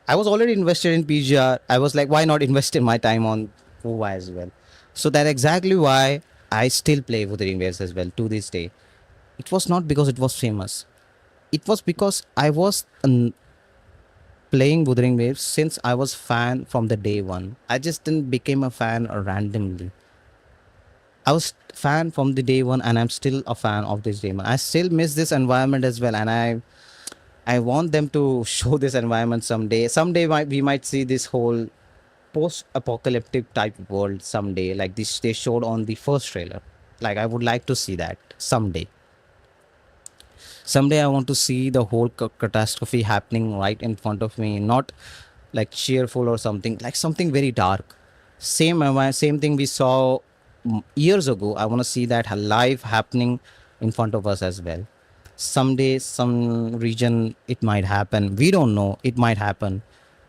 I was already invested in PGR. I was like, why not invest in my time on WoW as well? So that's exactly why I still play Wuthering Waves as well to this day. It was not because it was famous. It was because I was playing Wuthering Waves since I was fan from the day one. I just didn't become a fan randomly. I was fan from the day one, and I'm still a fan of this game. I still miss this environment as well, and I want them to show this environment someday. Someday we might see this whole post-apocalyptic type world someday, like this they showed on the first trailer. Like I would like to see that someday. Someday I want to see the whole catastrophe happening right in front of me, not like cheerful or something, like something very dark. Same thing we saw years ago. I want to see that live happening in front of us as well. Someday, some region, it might happen. We don't know. It might happen.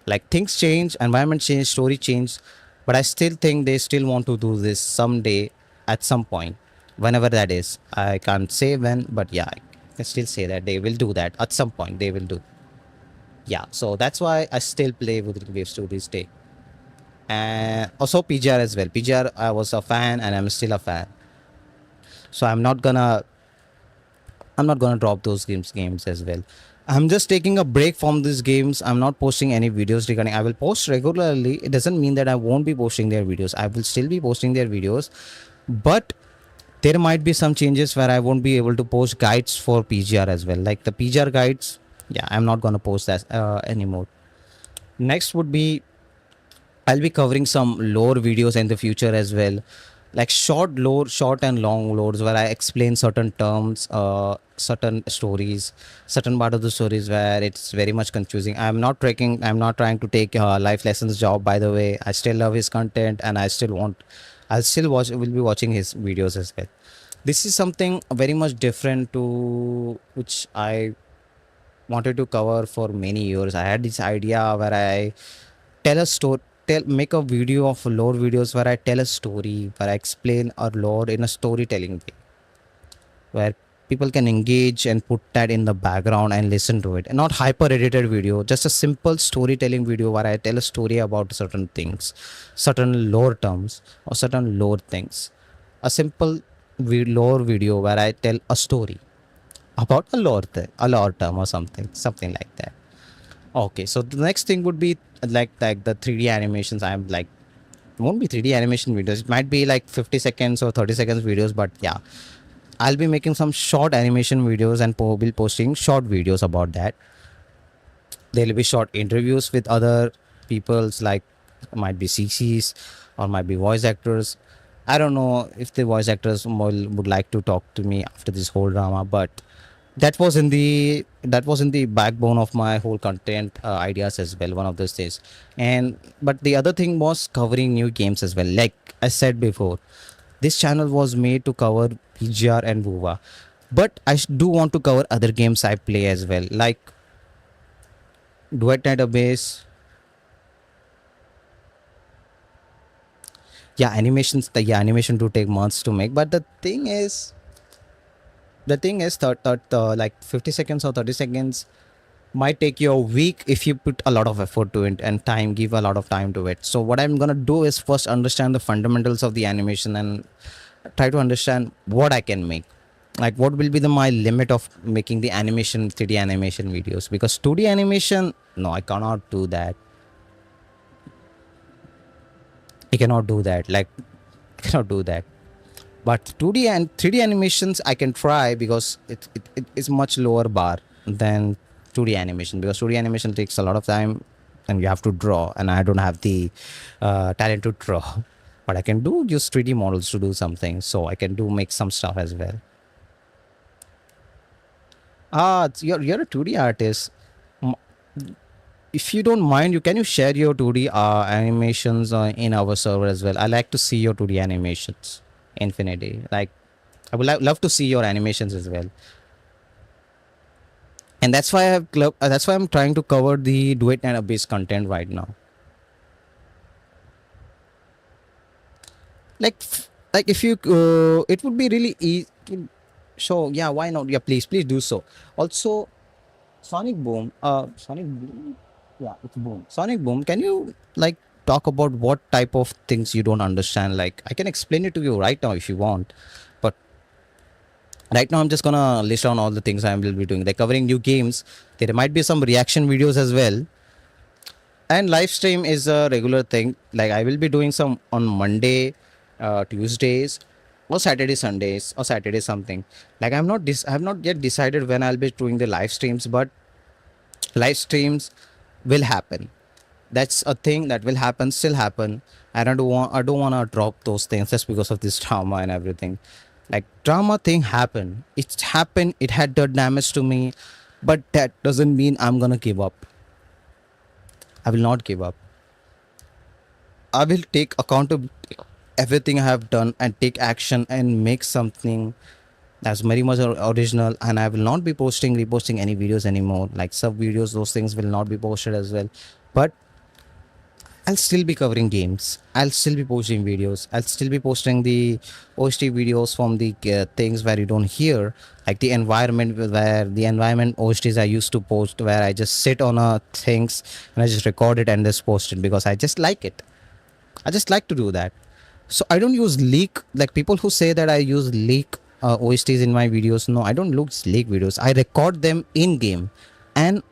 Like things change, environment change, story change, but I still think they still want to do this someday at some point, whenever that is. I can't say when, but yeah, I can still say that they will do that at some point. They will do. Yeah, so that's why I still play with Waves to this day. And also PGR as well. PGR, I was a fan and I'm still a fan. So I'm not gonna drop those games as well. I'm just taking a break from these games. I'm not posting any videos regarding. I will post regularly. It doesn't mean that I won't be posting their videos. I will still be posting their videos, but there might be some changes where I won't be able to post guides for PGR as well. Like the PGR guides, yeah, I'm not gonna post that anymore. Next would be I'll be covering some lore videos in the future as well, like short and long lores where I explain certain terms, certain stories, certain part of the stories where it's very much confusing. I'm not trying to take life lessons job. By the way, I still love his content and I'll still will be watching his videos as well. This is something very much different to which I wanted to cover for many years. I had this idea where I tell a story, make a video of lore videos where I tell a story, where I explain a lore in a storytelling way, where people can engage and put that in the background and listen to it. And not hyper edited video, just a simple storytelling video where I tell a story about certain things, certain lore terms, or certain lore things. A simple lore video where I tell a story about a lore term or something like that. Okay, so the next thing would be like the 3D animations. I'm like, it won't be 3D animation videos. It might be like 50 seconds or 30 seconds videos, but yeah, I'll be making some short animation videos and will posting short videos about that. There'll be short interviews with other people's, like might be CCs or might be voice actors. I don't know if the voice actors would like to talk to me after this whole drama, but that was in the backbone of my whole content ideas as well, one of those days. And but the other thing was covering new games as well. Like I said before, this channel was made to cover PGR and WoWA, but I do want to cover other games I play as well, like Duet Database. Yeah, animation do take months to make, but the thing is that like 50 seconds or 30 seconds might take you a week if you put a lot of effort to it and time, give a lot of time to it. So what I'm gonna do is first understand the fundamentals of the animation and try to understand what I can make. Like what will be my limit of making the animation 3D animation videos, because 2D animation, no, I cannot do that. I cannot do that. Like I cannot do that. But 2D and 3D animations I can try, because it is much lower bar than 2D animation, because 2D animation takes a lot of time and you have to draw, and I don't have the talent to draw. But I can use 3D models to do something, so I can make some stuff as well. You're a 2D artist. M- If you don't mind, you share your 2D animations in our server as well. I like to see your 2D animations, Infinity. Like I would love to see your animations as well. And that's why I'm trying to cover the Duet and Abyss content right now. Like if you it would be really easy. So yeah, why not? Yeah, please do so. Also, Sonic Boom. Sonic Boom. Yeah, it's Boom. Sonic Boom, can you like talk about what type of things you don't understand? Like I can explain it to you right now if you want, but right now I'm just gonna list down all the things I will be doing. Like covering new games. There might be some reaction videos as well. And live stream is a regular thing. Like I will be doing some on Monday, Tuesdays, or Saturday, Sundays, or Saturday something. Like I have not yet decided when I'll be doing the live streams, but live streams will happen. That's a thing that will happen, still happen. And I don't want to drop those things just because of this drama and everything. Like drama thing happened. It happened. It had done damage to me, but that doesn't mean I'm gonna give up. I will not give up. I will take accountability everything I have done and take action and make something that's very much original. And I will not be reposting any videos anymore. Like sub videos, those things will not be posted as well. But I'll still be covering games. I'll still be posting videos. I'll still be posting the OST videos from the things where you don't hear, like the environment where the environment OSTs I used to post, where I just sit on things and I just record it and just post it because I just like it. I just like to do that. So I don't use leak, like people who say that I use leak OSTs in my videos. No, I don't use leak videos. I record them in game and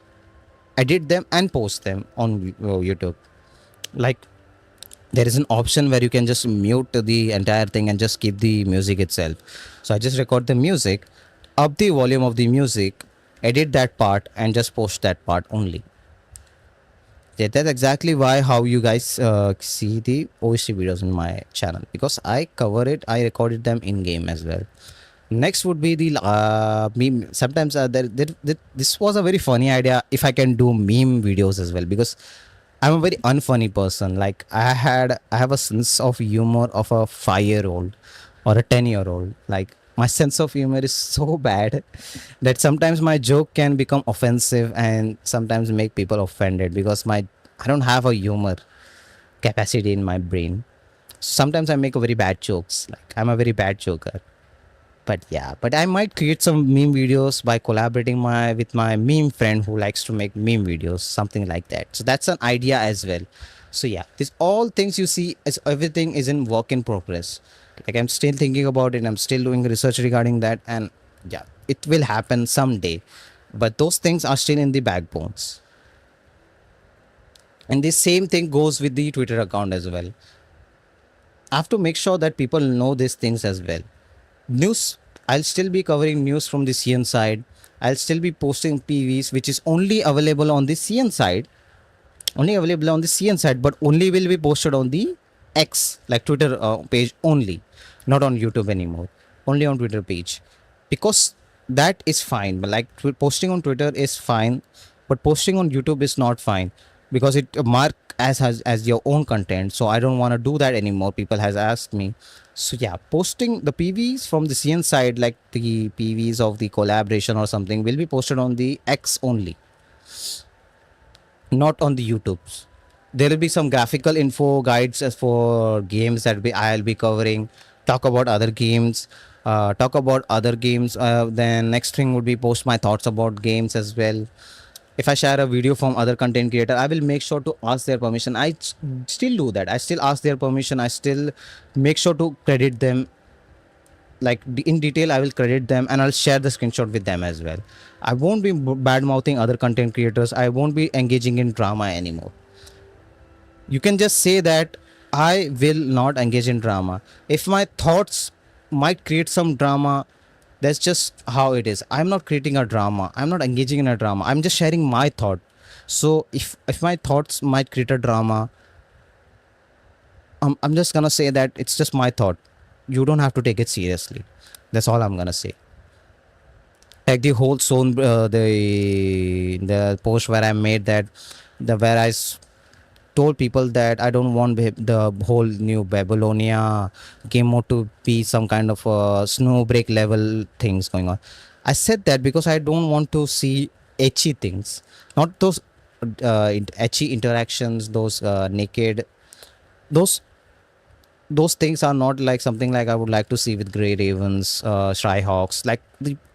edit them and post them on YouTube. Like there is an option where you can just mute the entire thing and just keep the music itself. So I just record the music, up the volume of the music, edit that part and just post that part only. Yeah, that's exactly why how you guys see the OST videos in my channel, because I cover it, I recorded them in game as well. Next would be the meme. Sometimes this was a very funny idea if I can do meme videos as well, because I'm a very unfunny person. Like I have a sense of humor of a 5-year-old or a 10-year-old. Like my sense of humor is so bad that sometimes my joke can become offensive and sometimes make people offended because my I don't have a humor capacity in my brain. Sometimes I make a very bad jokes. Like I'm a very bad joker. But yeah, but I might create some meme videos by collaborating with my meme friend who likes to make meme videos, something like that. So that's an idea as well. So yeah, this all things you see is everything is in work in progress. Like I'm still thinking about it. I'm still doing research regarding that, and yeah, it will happen someday. But those things are still in the backbones. And the same thing goes with the Twitter account as well. I have to make sure that people know these things as well. News, I'll still be covering news from the CN side. I'll still be posting PVs, which is only available on the CN side, but only will be posted on the X, like Twitter page only, not on YouTube anymore, only on Twitter page, because that is fine. But like posting on Twitter is fine, but posting on YouTube is not fine because it mark as your own content. So I don't want to do that anymore. People has asked me. So yeah, posting the PVs from the CN side, like the PVs of the collaboration or something, will be posted on the X only, not on the YouTubes. There will be some graphical info guides as for games that I'll be covering. Talk about other games. Then next thing would be post my thoughts about games as well. If I share a video from other content creator, I will make sure to ask their permission. Still do that. I still ask their permission. I still make sure to credit them, like in detail. I will credit them and I'll share the screenshot with them as well. I won't be bad mouthing other content creators. I won't be engaging in drama anymore. You can just say that I will not engage in drama. If my thoughts might create some drama, that's just how it is. I'm not creating a drama. I'm not engaging in a drama. I'm just sharing my thought. So if my thoughts might create a drama, I'm just gonna say that it's just my thought. You don't have to take it seriously. That's all I'm gonna say. Like the whole zone, the post where I made that, the where told people that I don't want the whole new Babylonia game mode to be some kind of snowbreak level things going on. I said that because I don't want to see etchy things, not those etchy interactions, those naked, those those things are not like something like I would like to see with Grey Ravens, Shyhawks. Like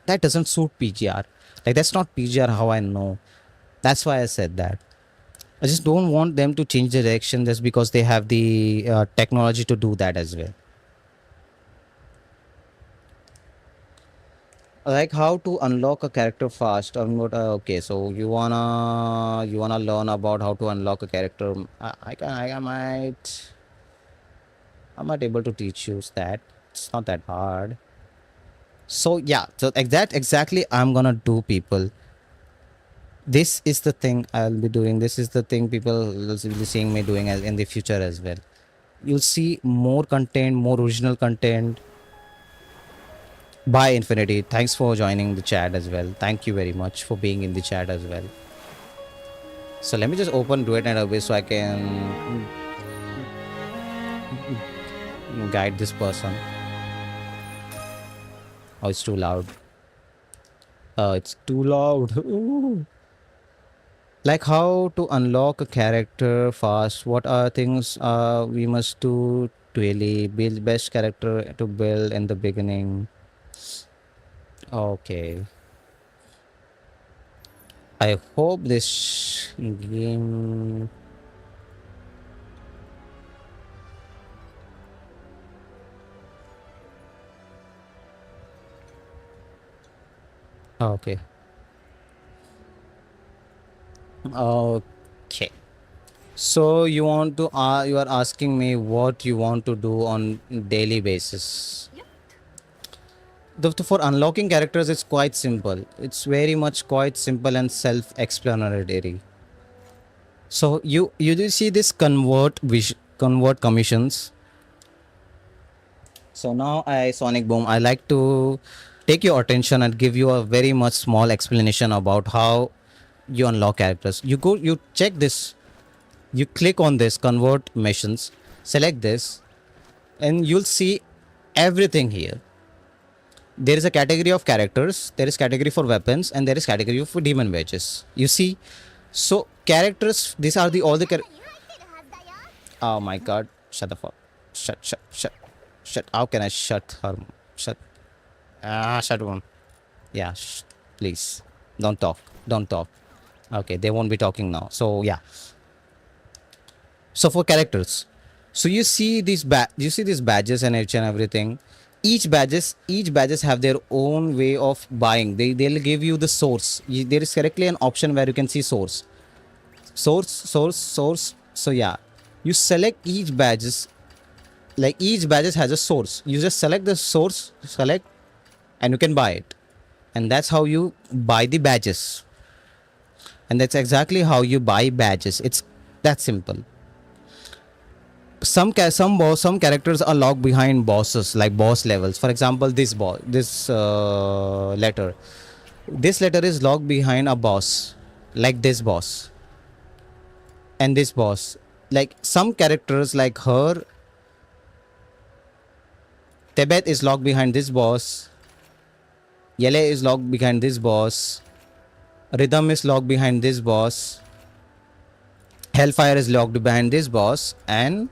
that doesn't suit PGR. Like that's not PGR how I know. That's why I said that. I just don't want them to change the direction just because they have the technology to do that as well. Like how to unlock a character fast. Okay, so you wanna learn about how to unlock a character. I might able to teach you that. It's not that hard. So yeah, so exactly I'm gonna do, people. This is the thing I'll be doing. This is the thing people will be seeing me doing in the future as well. You'll see more content, more original content. Bye, Infinity. Thanks for joining the chat as well. Thank you very much for being in the chat as well. So let me just open Duet Database so I can guide this person. Oh, it's too loud. It's too loud. Ooh. Like how to unlock a character fast. What are things we must do to really build best character to build in the beginning? Okay. I hope this game. Okay. Okay. So you are asking me what you want to do on daily basis. For unlocking characters, it's quite simple. It's very much quite simple and self-explanatory. So you do see this convert commissions. So now Sonic Boom, I like to take your attention and give you a very much small explanation about how you unlock characters. You check this, you click on this convert missions, select this, and you'll see everything here. There is a category of characters, there is category for weapons, and there is category for demon badges. You see, so characters, these are the all the oh my god, shut the fuck. Shut. How can I shut her? Shut one. Yeah, please. Don't talk. Don't talk. Okay, they won't be talking now. So yeah. So for characters, so you see these badges and everything. Each badges have their own way of buying. They'll give you the source. There is correctly an option where you can see source. So yeah, you select each badges. Like each badges has a source. You just select the source, and you can buy it. And that's how you buy the badges. And that's exactly how you buy badges. It's that simple. Some characters are locked behind bosses, like boss levels. For example, this letter. This letter is locked behind a boss, like this boss and this boss. Like some characters, like her, Tebet is locked behind this boss. Yele is locked behind this boss. Rhythm is locked behind this boss. Hellfire is locked behind this boss, and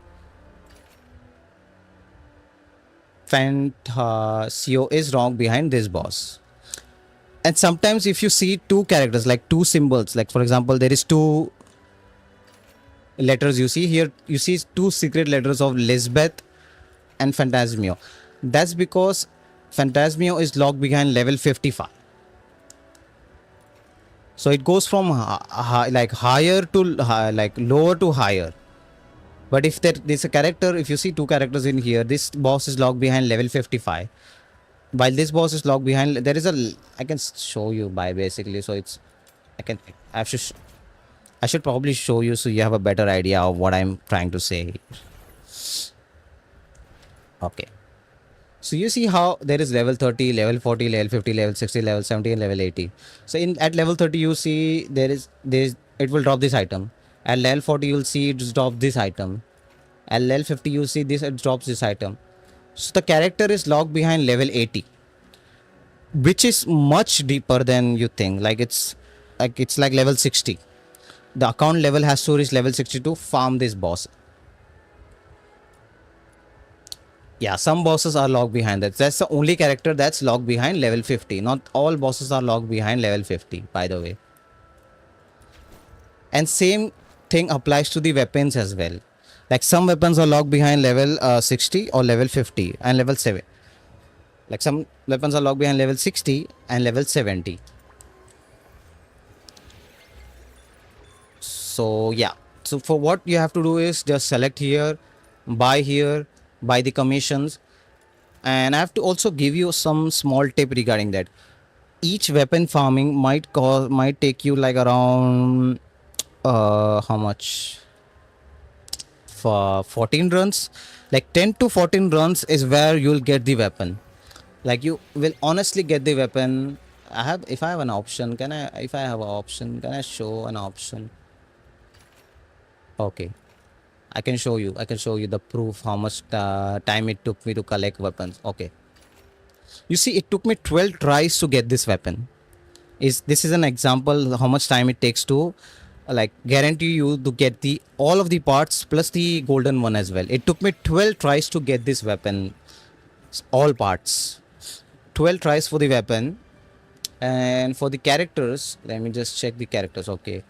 Fantasio is locked behind this boss. And sometimes if you see two characters, like two symbols, like for example, there is two letters you see here. You see two secret letters of Lisbeth and Phantasmio. That's because Phantasmio is locked behind level 55. So it goes from like higher to like lower to higher. But if there's a character, if you see two characters in here, this boss is locked behind level 55. While this boss is locked behind, there is I can show you by basically. So it's, I should probably show you so you have a better idea of what I'm trying to say. Okay. So you see how there is level 30, level 40, level 50, level 60, level 70, and level 80. So at level 30, you see it will drop this item. At level 40, you'll see it drop this item. At level 50, you see it drops this item. So the character is locked behind level 80, which is much deeper than you think. Like it's like level 60. The account level has to reach level 60 to farm this boss. Yeah, some bosses are locked behind that. That's the only character that's locked behind level 50. Not all bosses are locked behind level 50, by the way. And same thing applies to the weapons as well. Like some weapons are locked behind level 60 or level 50 and level 7. Like some weapons are locked behind level 60 and level 70. So yeah, so for what you have to do is just select here, buy the commissions. And I have to also give you some small tip regarding that. Each weapon farming might take you like around how much, for 14 runs. Like 10 to 14 runs is where you'll get the weapon. Like you will honestly get the weapon. If I have an option, if I have an option, can I show an option? Okay, I can show you. I can show you the proof how much time it took me to collect weapons. Okay, you see, it took me 12 tries to get this weapon. This is an example how much time it takes to like guarantee you to get the all of the parts plus the golden one as well. It took me 12 tries to get this weapon, all parts. 12 tries for the weapon. And for the characters, let me just check the characters. Okay,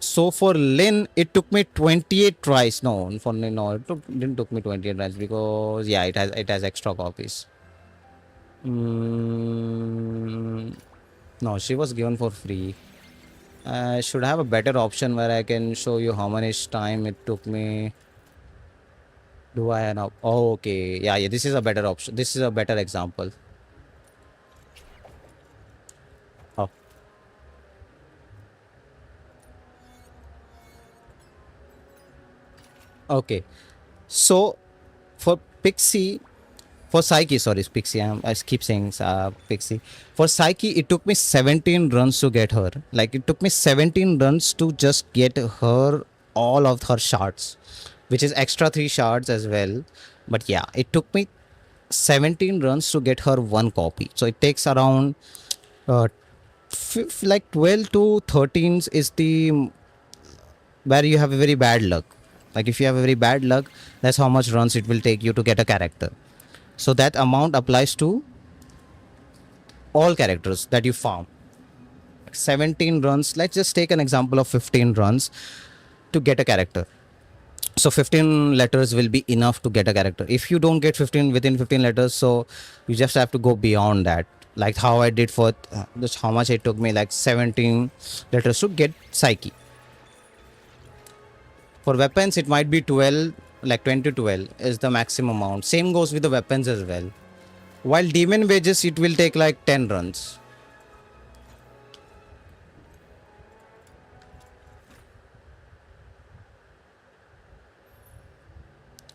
so for Lin, it took me 28 tries. Didn't took me 28 tries because yeah, it has extra copies. No, she was given for free. I should have a better option where I can show you how much time it took me. Do I have? Oh, okay. Yeah, yeah. This is a better option. This is a better example. Oh, okay. So for Pixie, for Psyche, sorry, it's Pixie. I keep saying Pixie. For Psyche, it took me 17 runs to get her. Like it took me 17 runs to just get her all of her shards, which is extra 3 shards as well. But yeah, it took me 17 runs to get her one copy. So it takes around uh, like 12 to 13 is the where you have a very bad luck. Like if you have a very bad luck, that's how much runs it will take you to get a character. So that amount applies to all characters that you farm. 17 runs. Let's just take an example of 15 runs to get a character. So 15 letters will be enough to get a character. If you don't get 15 within 15 letters, so you just have to go beyond that. Like how I did for just how much it took me, like 17 letters to get Psyche. For weapons, it might be 12, like 20 to 12 is the maximum amount. Same goes with the weapons as well. While demon wages, it will take like 10 runs.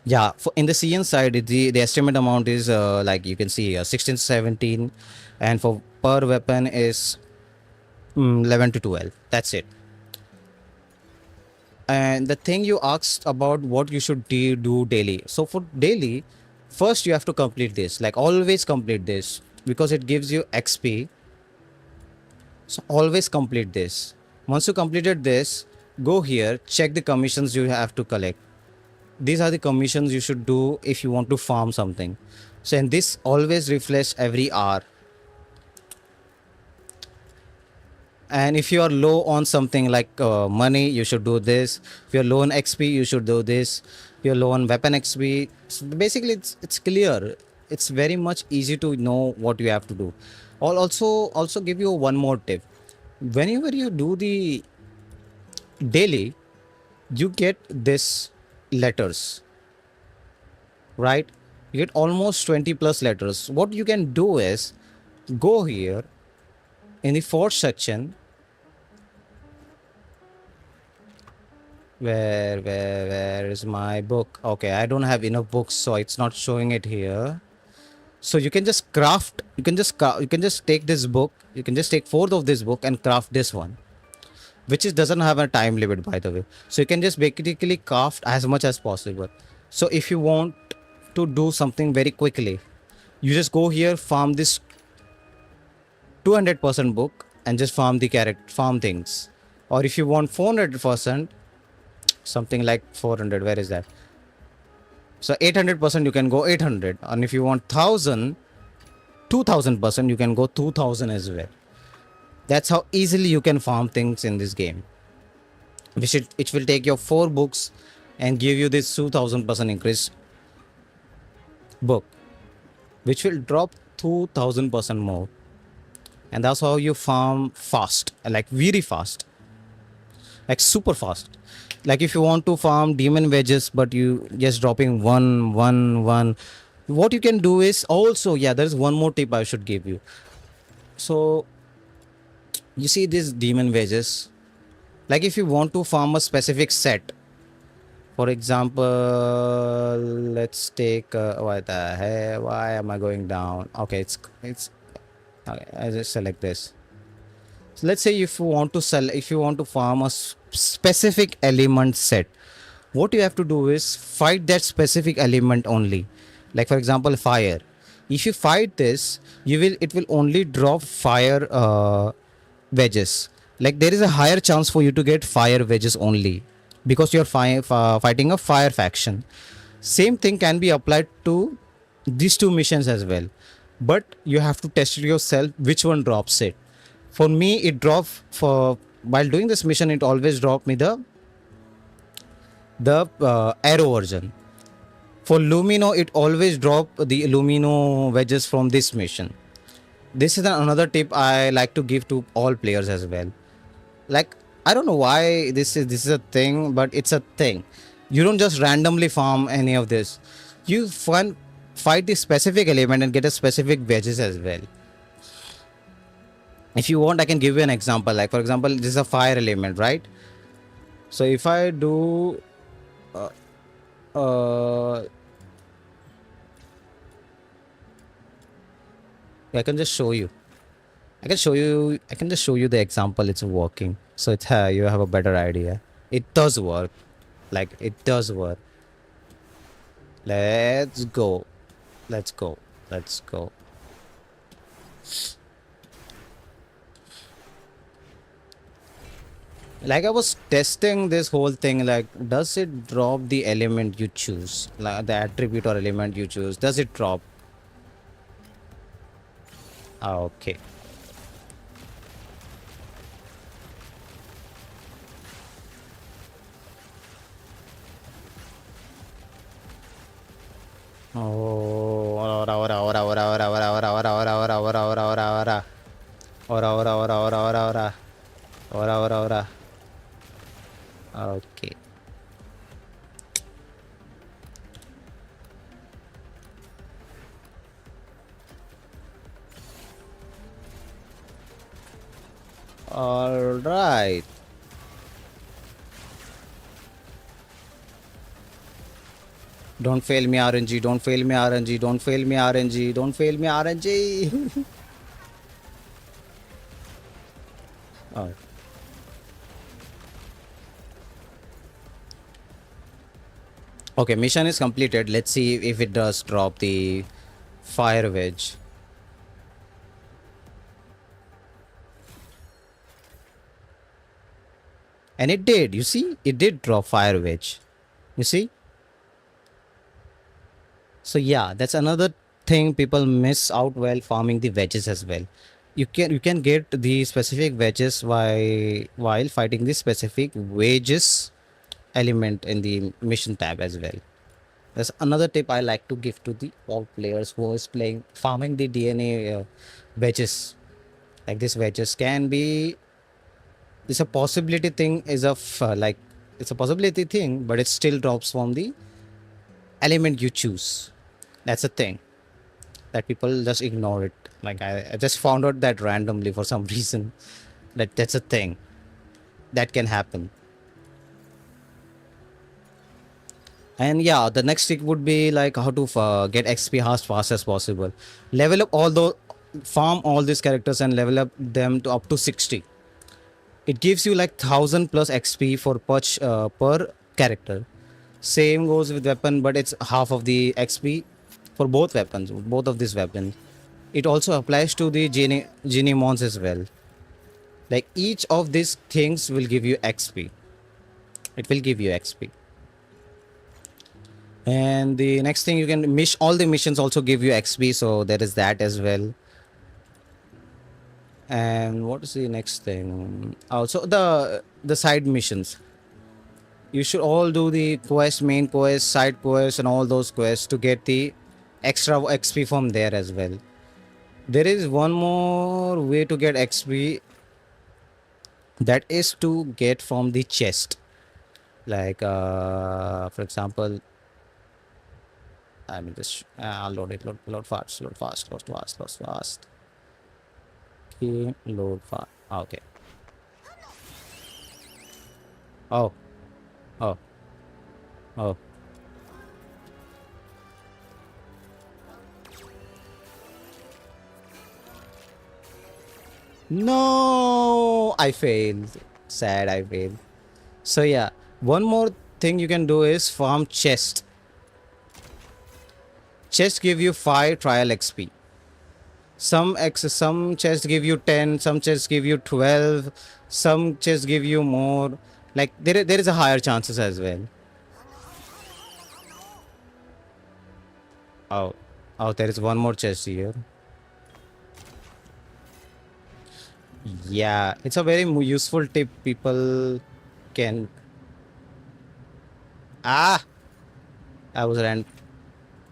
Yeah, for in the CN side, the estimate amount is like you can see 16 to 17, and for per weapon is 11 to 12. That's it. And the thing you asked about what you should do daily. So for daily, first you have to complete this. Like always complete this because it gives you XP. So always complete this. Once you completed this, go here, check the commissions you have to collect. These are the commissions you should do if you want to farm something. So and this always refreshes every hour. And if you are low on something like money, you should do this. If you're low on XP, you should do this. If you're low on weapon XP, so basically it's clear. It's very much easy to know what you have to do. I'll also give you one more tip. Whenever you do the daily, you get this letters, right? You get almost 20 plus letters. What you can do is go here in the fourth section. Where is my book? Okay, I don't have enough books, so it's not showing it here. So you can just craft. You can just take this book. You can just take 4th of this book and craft this one, which is doesn't have a time limit, by the way. So you can just basically craft as much as possible. So if you want to do something very quickly, you just go here, farm this 200% book and just farm the farm things. Or if you want 400%, something like 400, where is that? So 800% you can go 800, and if you want 1000, 2000% you can go 2000 as well. That's how easily you can farm things in this game. it will take your 4 books and give you this 2000% increase book, which will drop 2000% more. And that's how you farm fast, like very fast, like super fast. Like if you want to farm demon wedges but you just dropping one, what you can do is also, yeah, there's one more tip I should give you. So you see these demon wedges, like if you want to farm a specific set, for example, let's take what the hell, why am I going down? Okay, it's okay, I just select this. So let's say if you want to farm a specific element set, what you have to do is fight that specific element only. Like for example, fire. If you fight this, it will only drop fire wedges. Like there is a higher chance for you to get fire wedges only because you're fighting a fire faction. Same thing can be applied to these two missions as well, but you have to test it yourself which one drops it. For me, it dropped for while doing this mission. It always dropped me the arrow version. For Lumino, it always drop the Lumino wedges from this mission. This is another tip I like to give to all players as well. Like I don't know why this is a thing, but it's a thing. You don't just randomly farm any of this. You fight the specific element and get a specific wedges as well. If you want, I can give you an example. Like for example, this is a fire element, right? So if I do uh, uh, I can just show you. I can just show you the example. It's working. So it's you have a better idea. It does work. Like it does work. Let's go. Let's go. Let's go. Like I was testing this whole thing. Like, does it drop the element you choose? Like the attribute or element you choose. Does it drop? Ah, okay. Oh, ora, ora, ora, ora, ora, ora, ora, ora, ora, ora, ora, ora, ora, ora. Ora, ora, ora, ora, ora, ora. Ora, ora, ora. Okay. All right. Don't fail me, RNG. Don't fail me, RNG. Don't fail me, RNG. Don't fail me, RNG. Oh. Okay, mission is completed. Let's see if it does drop the fire wedge. And it did. You see, it did drop fire wedge. You see. So yeah, that's another thing people miss out while farming the wedges as well. You can get the specific wedges while fighting the specific wages element in the mission tab as well. That's another tip I like to give to the all players who is playing farming the DNA wedges. Like this wedges can be, it's a possibility thing is of like it's a possibility thing, but it still drops from the element you choose. That's a thing that people just ignore it. Like I just found out that randomly for some reason that that's a thing that can happen. And yeah, the next trick would be like how to get XP as fast as possible. Level up all the farm all these characters and level up them to up to 60. It gives you like 1000 plus XP for per character. Same goes with weapon, but it's half of the XP for both weapons, both of these weapons. It also applies to the genie mons as well. Like each of these things will give you XP. It will give you XP. And the next thing you can all the missions also give you XP, so there is that as well. And what is the next thing? Also the side missions. You should all do the quest, main quest, side quest, and all those quests to get the extra XP from there as well. There is one more way to get XP, that is to get from the chest. Like, for example, I mean, just load it, load fast, load fast, load fast, load fast. Okay, load fast. Okay. Oh, oh, oh. No, I failed. Sad, I failed. So yeah, one more thing you can do is farm chest. Chest give you 5 trial XP. Some chests give you 10, some chests give you 12, some chests give you more. Like there is a higher chances as well. Oh, oh, there is one more chest here. Yeah, it's a very useful tip people can. Ah, I was ran.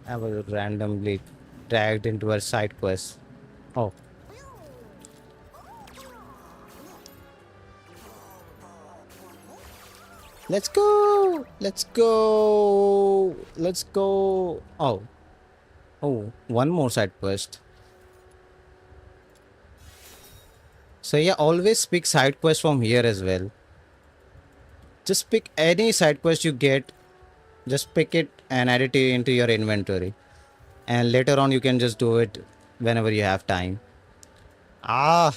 I was randomly dragged into a side quest. Oh, let's go! Let's go! Let's go! Oh, oh, one more side quest. So yeah, always pick side quest from here as well. Just pick any side quest you get. Just pick it and add it into your inventory. And later on, you can just do it whenever you have time. Ah,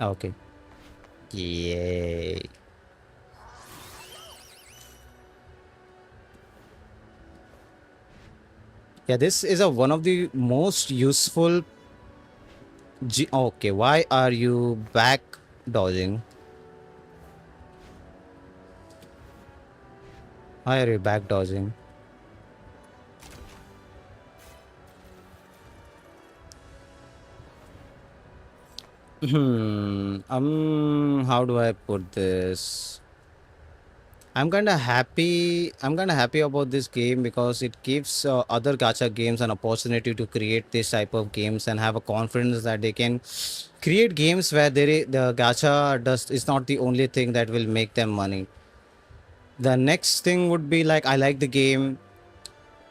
okay. Yay. Yeah, this is a one of the most useful. Okay, why are you back dodging? Why are you back dodging? How do I put this? I'm kind of happy about this game because it gives other gacha games an opportunity to create this type of games and have a confidence that they can create games where the gacha does is not the only thing that will make them money. The next thing would be like, I like the game.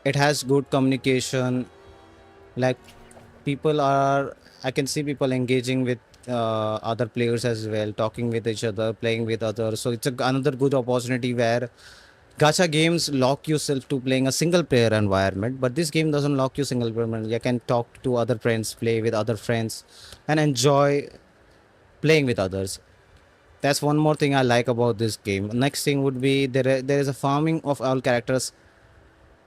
It has good communication. Like, people are, I can see people engaging with other players as well, talking with each other, playing with others. So it's another good opportunity where gacha games lock yourself to playing a single player environment, but this game doesn't lock you single player environment. You can talk to other friends, play with other friends, and enjoy playing with others. That's one more thing I like about this game. Next thing would be there is a farming of all characters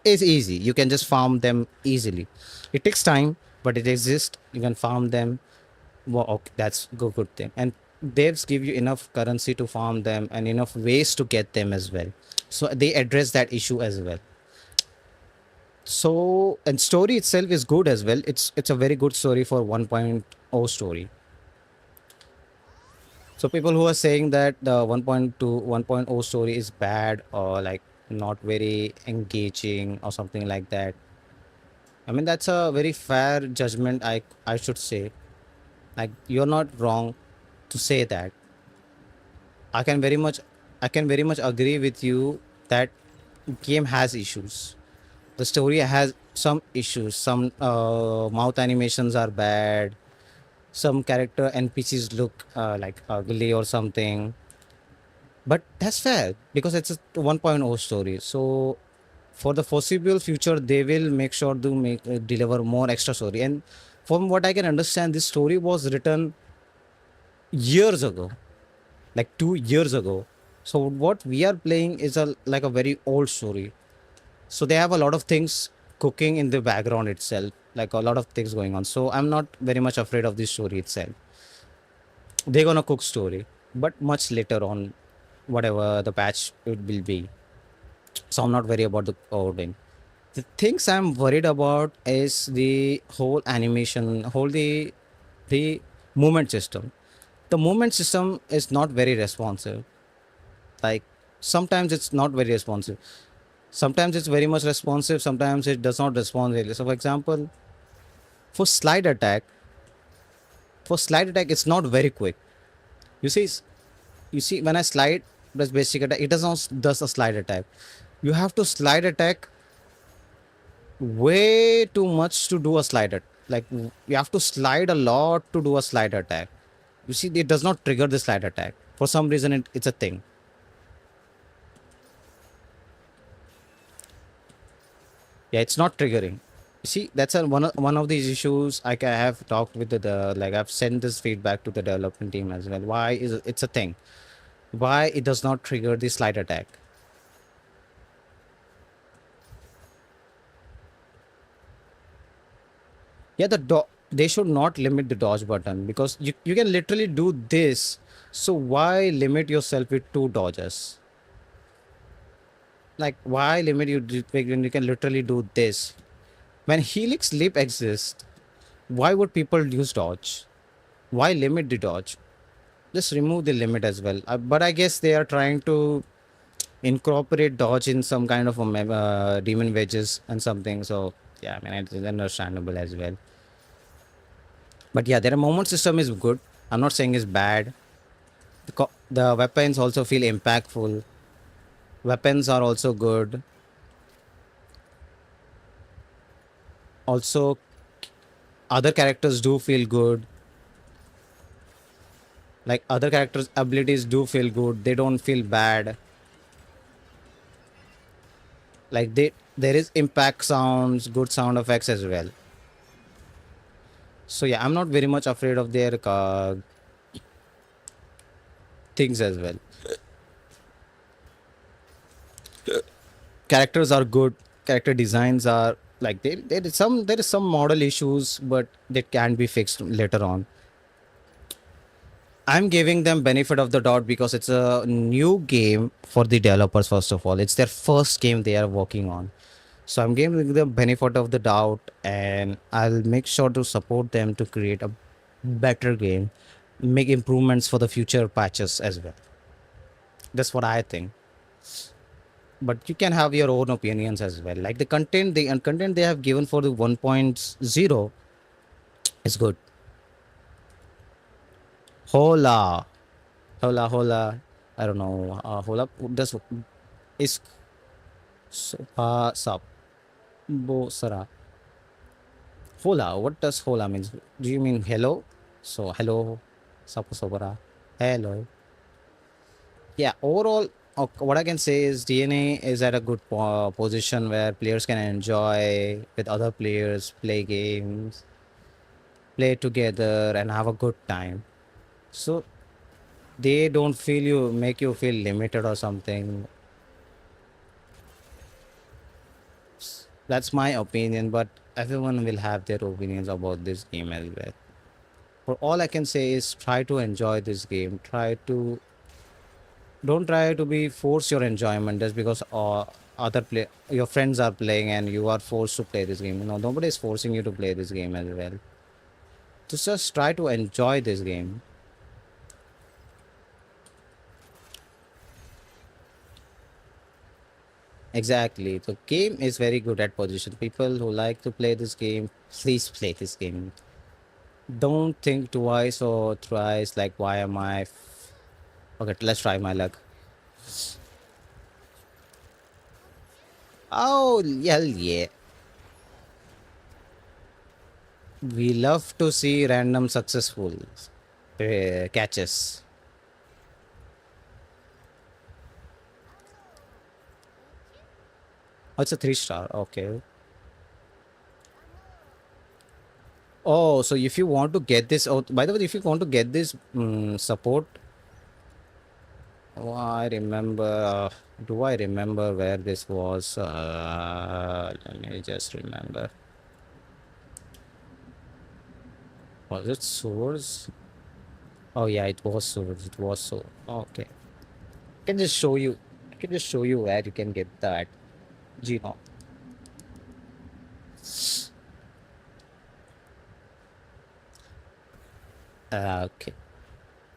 is easy. You can just farm them easily. It takes time, but it exists. You can farm them. Well, okay, that's good thing. And devs give you enough currency to farm them and enough ways to get them as well. So they address that issue as well. So, and story itself is good as well. It's a very good story for 1.0 story. So people who are saying that the 1.2 1.0 story is bad or like not very engaging or something like that, I mean, that's a very fair judgment, I should say. Like, you're not wrong to say that. I can very much I can very much agree with you that game has issues. The story has some issues. Some mouth animations are bad. Some character NPCs look like ugly or something. But that's fair because it's a 1.0 story. So for the foreseeable future, they will make sure to make deliver more extra story. And from what I can understand, this story was written years ago, like 2 years ago. So what we are playing is a like a very old story. So they have a lot of things cooking in the background itself, like a lot of things going on. So I'm not very much afraid of this story itself. They're gonna cook story, but much later on, whatever the patch it will be. So I'm not worried about the coding. The things I'm worried about is the whole animation, whole the movement system. The movement system is not very responsive. Like sometimes it's not very responsive. Sometimes it's very much responsive. Sometimes it does not respond really. So, for example, for slide attack, it's not very quick. You see, you see when I slide, that's basic attack. It does not does a slide attack. You have to slide attack way too much to do a slide attack. Like you have to slide a lot to do a slide attack. You see, it does not trigger the slide attack. For some reason, it's a thing. Yeah, it's not triggering. See, that's one of these issues. I have talked with the like I've sent this feedback to the development team as well. Why is it's a thing? Why it does not trigger the slide attack? Yeah, they should not limit the dodge button because you can literally do this. So why limit yourself with two dodges? Like why limit when you can literally do this? When Helix Leap exists, why would people use dodge? Why limit the dodge? Just remove the limit as well. But I guess they are trying to incorporate dodge in some kind of a demon wedges and something. So yeah, I mean it's understandable as well. But yeah, their moment system is good. I'm not saying it's bad. The weapons also feel impactful. Weapons are also good. Also, other characters do feel good. Like other characters' abilities do feel good. They don't feel bad. Like there is impact sounds, good sound effects as well. So yeah, I'm not very much afraid of their things as well. Characters are good. Character designs are like there is some model issues, but they can be fixed later on. I'm giving them benefit of the doubt because it's a new game for the developers. First of all, it's their first game they are working on. So I'm giving them benefit of the doubt, and I'll make sure to support them to create a better game, make improvements for the future patches as well. That's what I think. But you can have your own opinions as well. Like the content they have given for the 1.0 is good. Hola, hola. I don't know. Hola. Does is sub bo sara. Hola. What does hola means? Do you mean hello? So hello, sapo sobara. Hello. Yeah. Overall, what I can say is DNA is at a good position where players can enjoy with other players, play games, play together, and have a good time. So they don't make you feel limited or something. That's my opinion, but everyone will have their opinions about this game as well. For all I can say is try to enjoy this game. Don't try to be force your enjoyment just because your friends are playing and you are forced to play this game. No, nobody is forcing you to play this game as well. Just try to enjoy this game. Exactly. The game is very good at position. People who like to play this game, please play this game. Don't think twice or thrice like why am I okay, let's try my luck. Oh hell yeah. We love to see random successful catches. Oh, it's a 3 star. Okay. Oh, so if you want to get this, oh, by the way, if you want to get this support, oh, I remember. Do I remember where this was? Let me just remember. Was it Swords? Oh yeah, it was Swords. It was so. Okay. I can just show you. I can just show you where you can get that. Gino. Okay.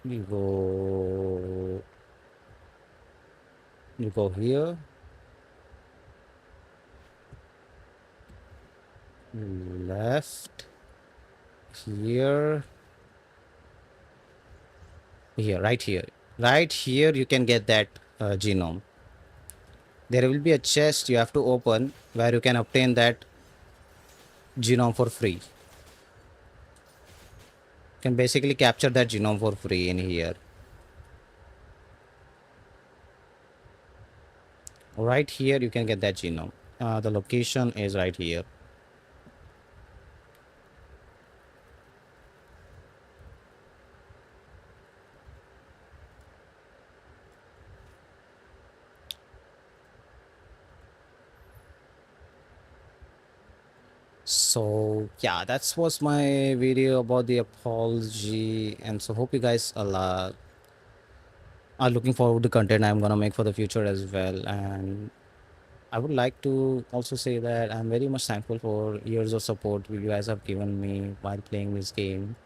You go. You go here, left, here, here, right here. Right here, you can get that genome. There will be a chest you have to open where you can obtain that genome for free. You can basically capture that genome for free in here. Right here, you can get that genome. The location is right here. So yeah, that was my video about the apology, and so hope you guys are looking forward to content I'm gonna make for the future as well. And I would like to also say that I'm very much thankful for years of support you guys have given me while playing this game.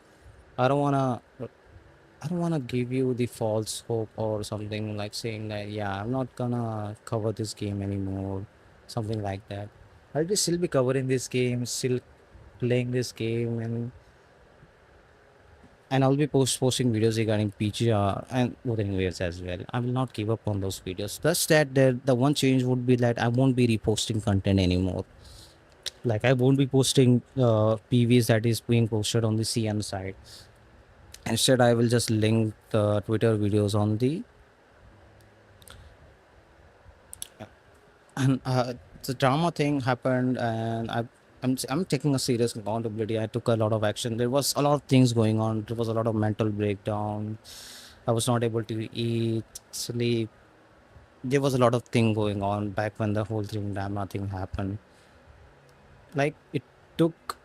I don't wanna I don't wanna give you the false hope or something like saying that yeah, I'm not gonna cover this game anymore, something like that. I'll be still be covering this game, still playing this game, and I'll be posting videos regarding PGR and other videos as well. I will not give up on those videos. Thus, that the one change would be that I won't be reposting content anymore. Like I won't be posting PVs that is being posted on the CM side. Instead, I will just link the Twitter videos on the and the drama thing happened, and I'm taking a serious accountability. I took a lot of action. There was a lot of things going on. There was a lot of mental breakdown. I was not able to eat, sleep. There was a lot of thing going on back when the whole thing drama thing happened. Like it took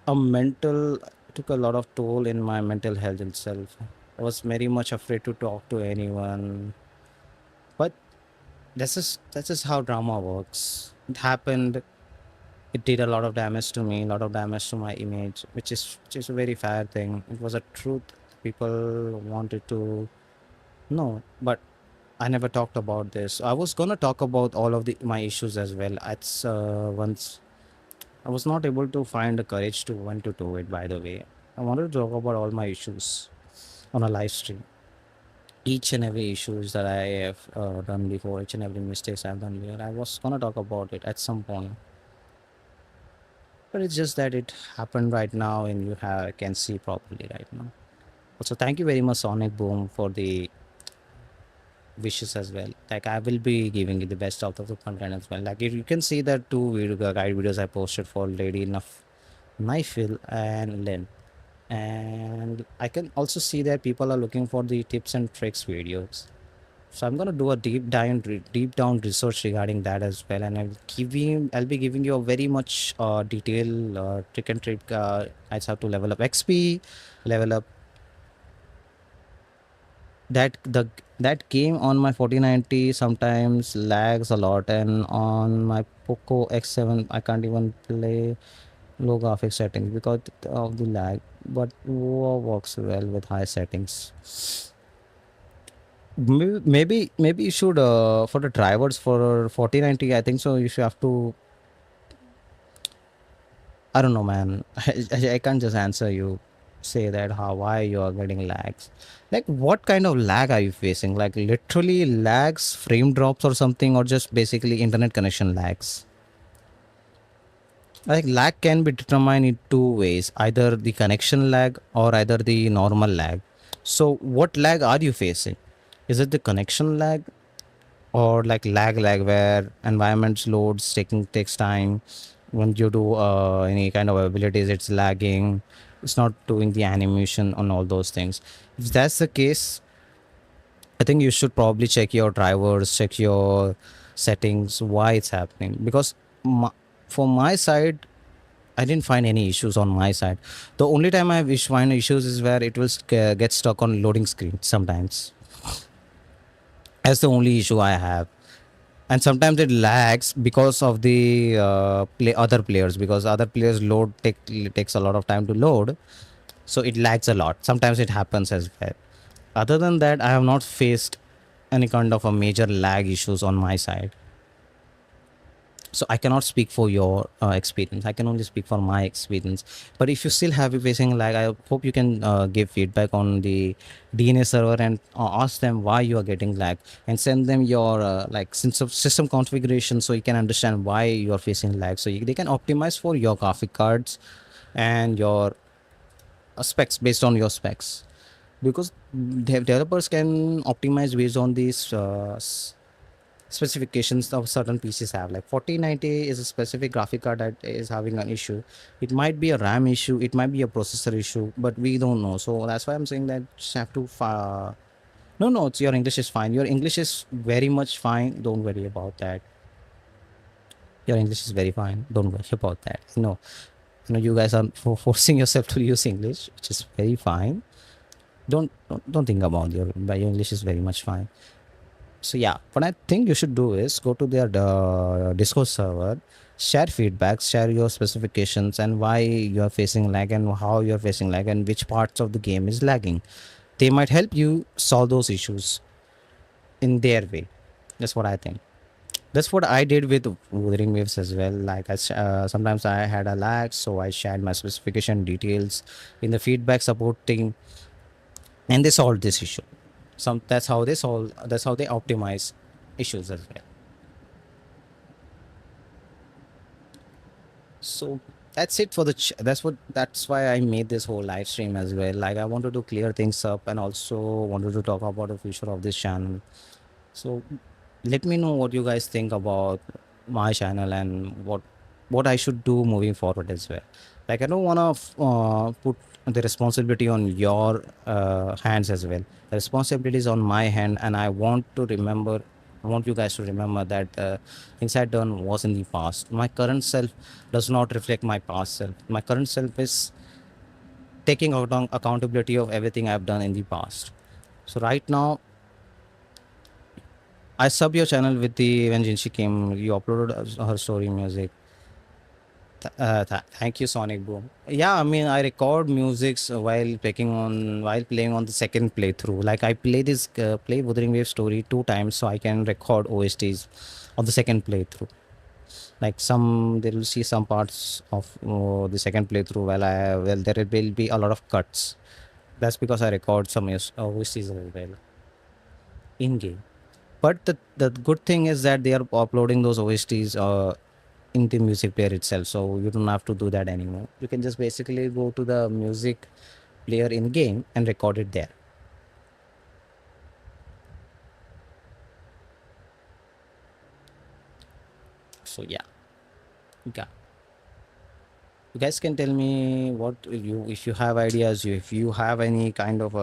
it took a lot of toll in my mental health itself. I was very much afraid to talk to anyone. But that's just how drama works. It happened. It did a lot of damage to me, a lot of damage to my image, which is a very fair thing. It was a truth people wanted to know, but I never talked about this. I was gonna talk about all of my issues as well. It's once I was not able to find the courage to want to do it. By the way, I wanted to talk about all my issues on a live stream. Each and every issues that I have done before, each and every mistakes I've done here. I was gonna talk about it at some point, but it's just that it happened right now, and you can see properly right now. Also, thank you very much, Sonic Boom, for the wishes as well. Like I will be giving you the best out of the content as well. Like if you can see that two guide videos I posted for Lady Knifefill and Lynn. And I can also see that people are looking for the tips and tricks videos. So I'm gonna do a deep down research regarding that as well, and I'll be giving you a very much detailed trick and trick. I just have to level up XP, level up that game on my 4090 sometimes lags a lot, and on my Poco X7 I can't even play low graphic settings because of the lag, but works well with high settings. Maybe you should for the drivers for 4090 I think so you should have to. I don't know, man. I can't just answer you, say that how why you are getting lags. Like what kind of lag are you facing? Like literally lags, frame drops or something, or just basically internet connection lags? Like lag can be determined in two ways, either the connection lag or either the normal lag. So what lag are you facing? Is it the connection lag or like lag where environments loads takes time when you do any kind of abilities it's lagging, it's not doing the animation on all those things. If that's the case, I think you should probably check your drivers, check your settings, why it's happening. Because my, for my side, I didn't find any issues on my side. The only time I find issues is where it will get stuck on loading screen sometimes. That's the only issue I have. And sometimes it lags because of the other players, because other players takes a lot of time to load, so it lags a lot. Sometimes it happens as well. Other than that, I have not faced any kind of a major lag issues on my side. So I cannot speak for your experience. I can only speak for my experience. But if you still have facing lag, I hope you can give feedback on the DNA server and ask them why you are getting lag, and send them your like system configuration so you can understand why you are facing lag, so they can optimize for your graphic cards and your specs based on your specs, because developers can optimize based on these specifications of certain PCs have. Like 4090 is a specific graphic card that is having an issue. It might be a RAM issue, it might be a processor issue, but we don't know. So that's why I'm saying that just have to no, no, it's your English is fine. Your English is very much fine, don't worry about that. Your English is very fine, don't worry about that. No, you guys are forcing yourself to use English, which is very fine. Don't think about your English is very much fine. So yeah, what I think you should do is go to their Discord server, share feedbacks, share your specifications and why you are facing lag and how you are facing lag and which parts of the game is lagging. They might help you solve those issues in their way. That's what I think. That's what I did with Wuthering Waves as well. Like sometimes I had a lag, so I shared my specification details in the feedback support team, and they solved this issue. That's how they solve. That's how they optimize issues as well. So that's it for that's why I made this whole live stream as well. Like I wanted to clear things up and also wanted to talk about the future of this channel. So let me know what you guys think about my channel and what I should do moving forward as well. Like I don't want to put the responsibility on your hands as well. The responsibility is on my hand, and I want you guys to remember that things I done was in the past. My current self does not reflect my past self. My current self is taking accountability of everything I've done in the past. So right now I sub your channel with the when Jinshi came. You uploaded her story music. Thank you, Sonic Boom. Yeah, I mean, I record musics while playing on the second playthrough. Like I play Wuthering Wave story 2 times, so I can record OSTs on the second playthrough. Like they will see some parts of the second playthrough. There will be a lot of cuts. That's because I record some OSTs as well in game. But the good thing is that they are uploading those OSTs in the music player itself, so you don't have to do that anymore. You can just basically go to the music player in game and record it there. So yeah, you guys can tell me what if you have ideas, if you have any kind of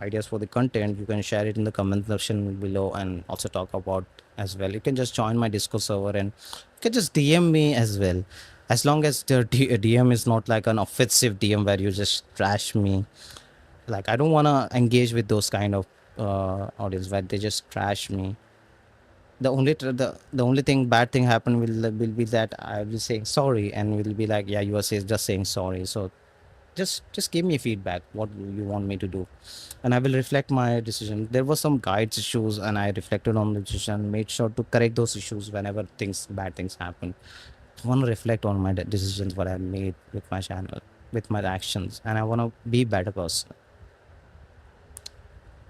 ideas for the content, you can share it in the comment section below and also talk about as well. You can just join my Discord server and you can just DM me as well, as long as the DM is not like an offensive DM where you just trash me. Like I don't want to engage with those kind of audience where they just trash me. The only thing bad thing happen will be that I will be saying sorry and will be like, yeah, you are just saying sorry. So just give me feedback what you want me to do, and I will reflect my decision. There was some guides issues and I reflected on the decision, made sure to correct those issues whenever bad things happen. I want to reflect on my decisions, what I made with my channel, with my actions, and I want to be a better person.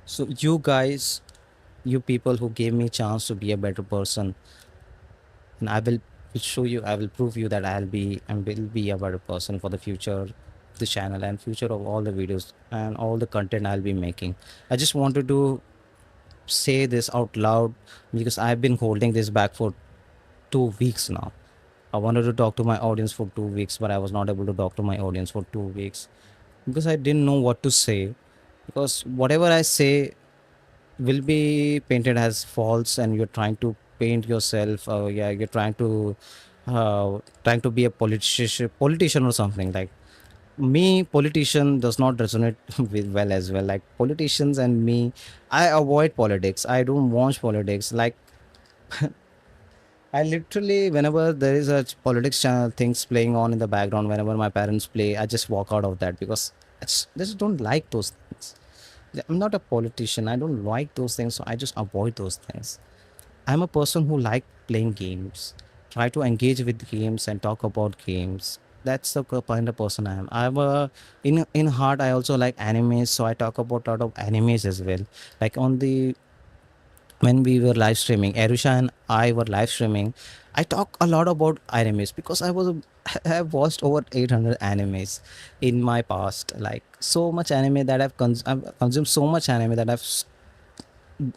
So you guys, you people who gave me a chance to be a better person, and I will show you, I will prove you that will be a better person for the future of the channel and future of all the videos and all the content I'll be making. I just wanted to say this out loud because I've been holding this back for 2 weeks now. I wanted to talk to my audience for 2 weeks, but I was not able to talk to my audience for 2 weeks because I didn't know what to say, because whatever I say will be painted as false and you're trying to paint yourself, yeah, you're trying to be a politician or something. Like me, politician does not resonate with well as well. Like politicians and me, I avoid politics, I don't watch politics. Like I literally, whenever there is a politics channel things playing on in the background, whenever my parents play, I just walk out of that because I just don't like those things. I'm not a politician. I don't like those things, so I just avoid those things. I'm a person who like playing games, try to engage with games and talk about games. That's the kind of person I am. I'm a in heart. I also like animes, so I talk about a lot of animes as well. Like on the when we were live streaming, Arusha and I were live streaming. I talk a lot about animes because I have watched over 800 animes in my past. Like so much anime that I've consumed so much anime that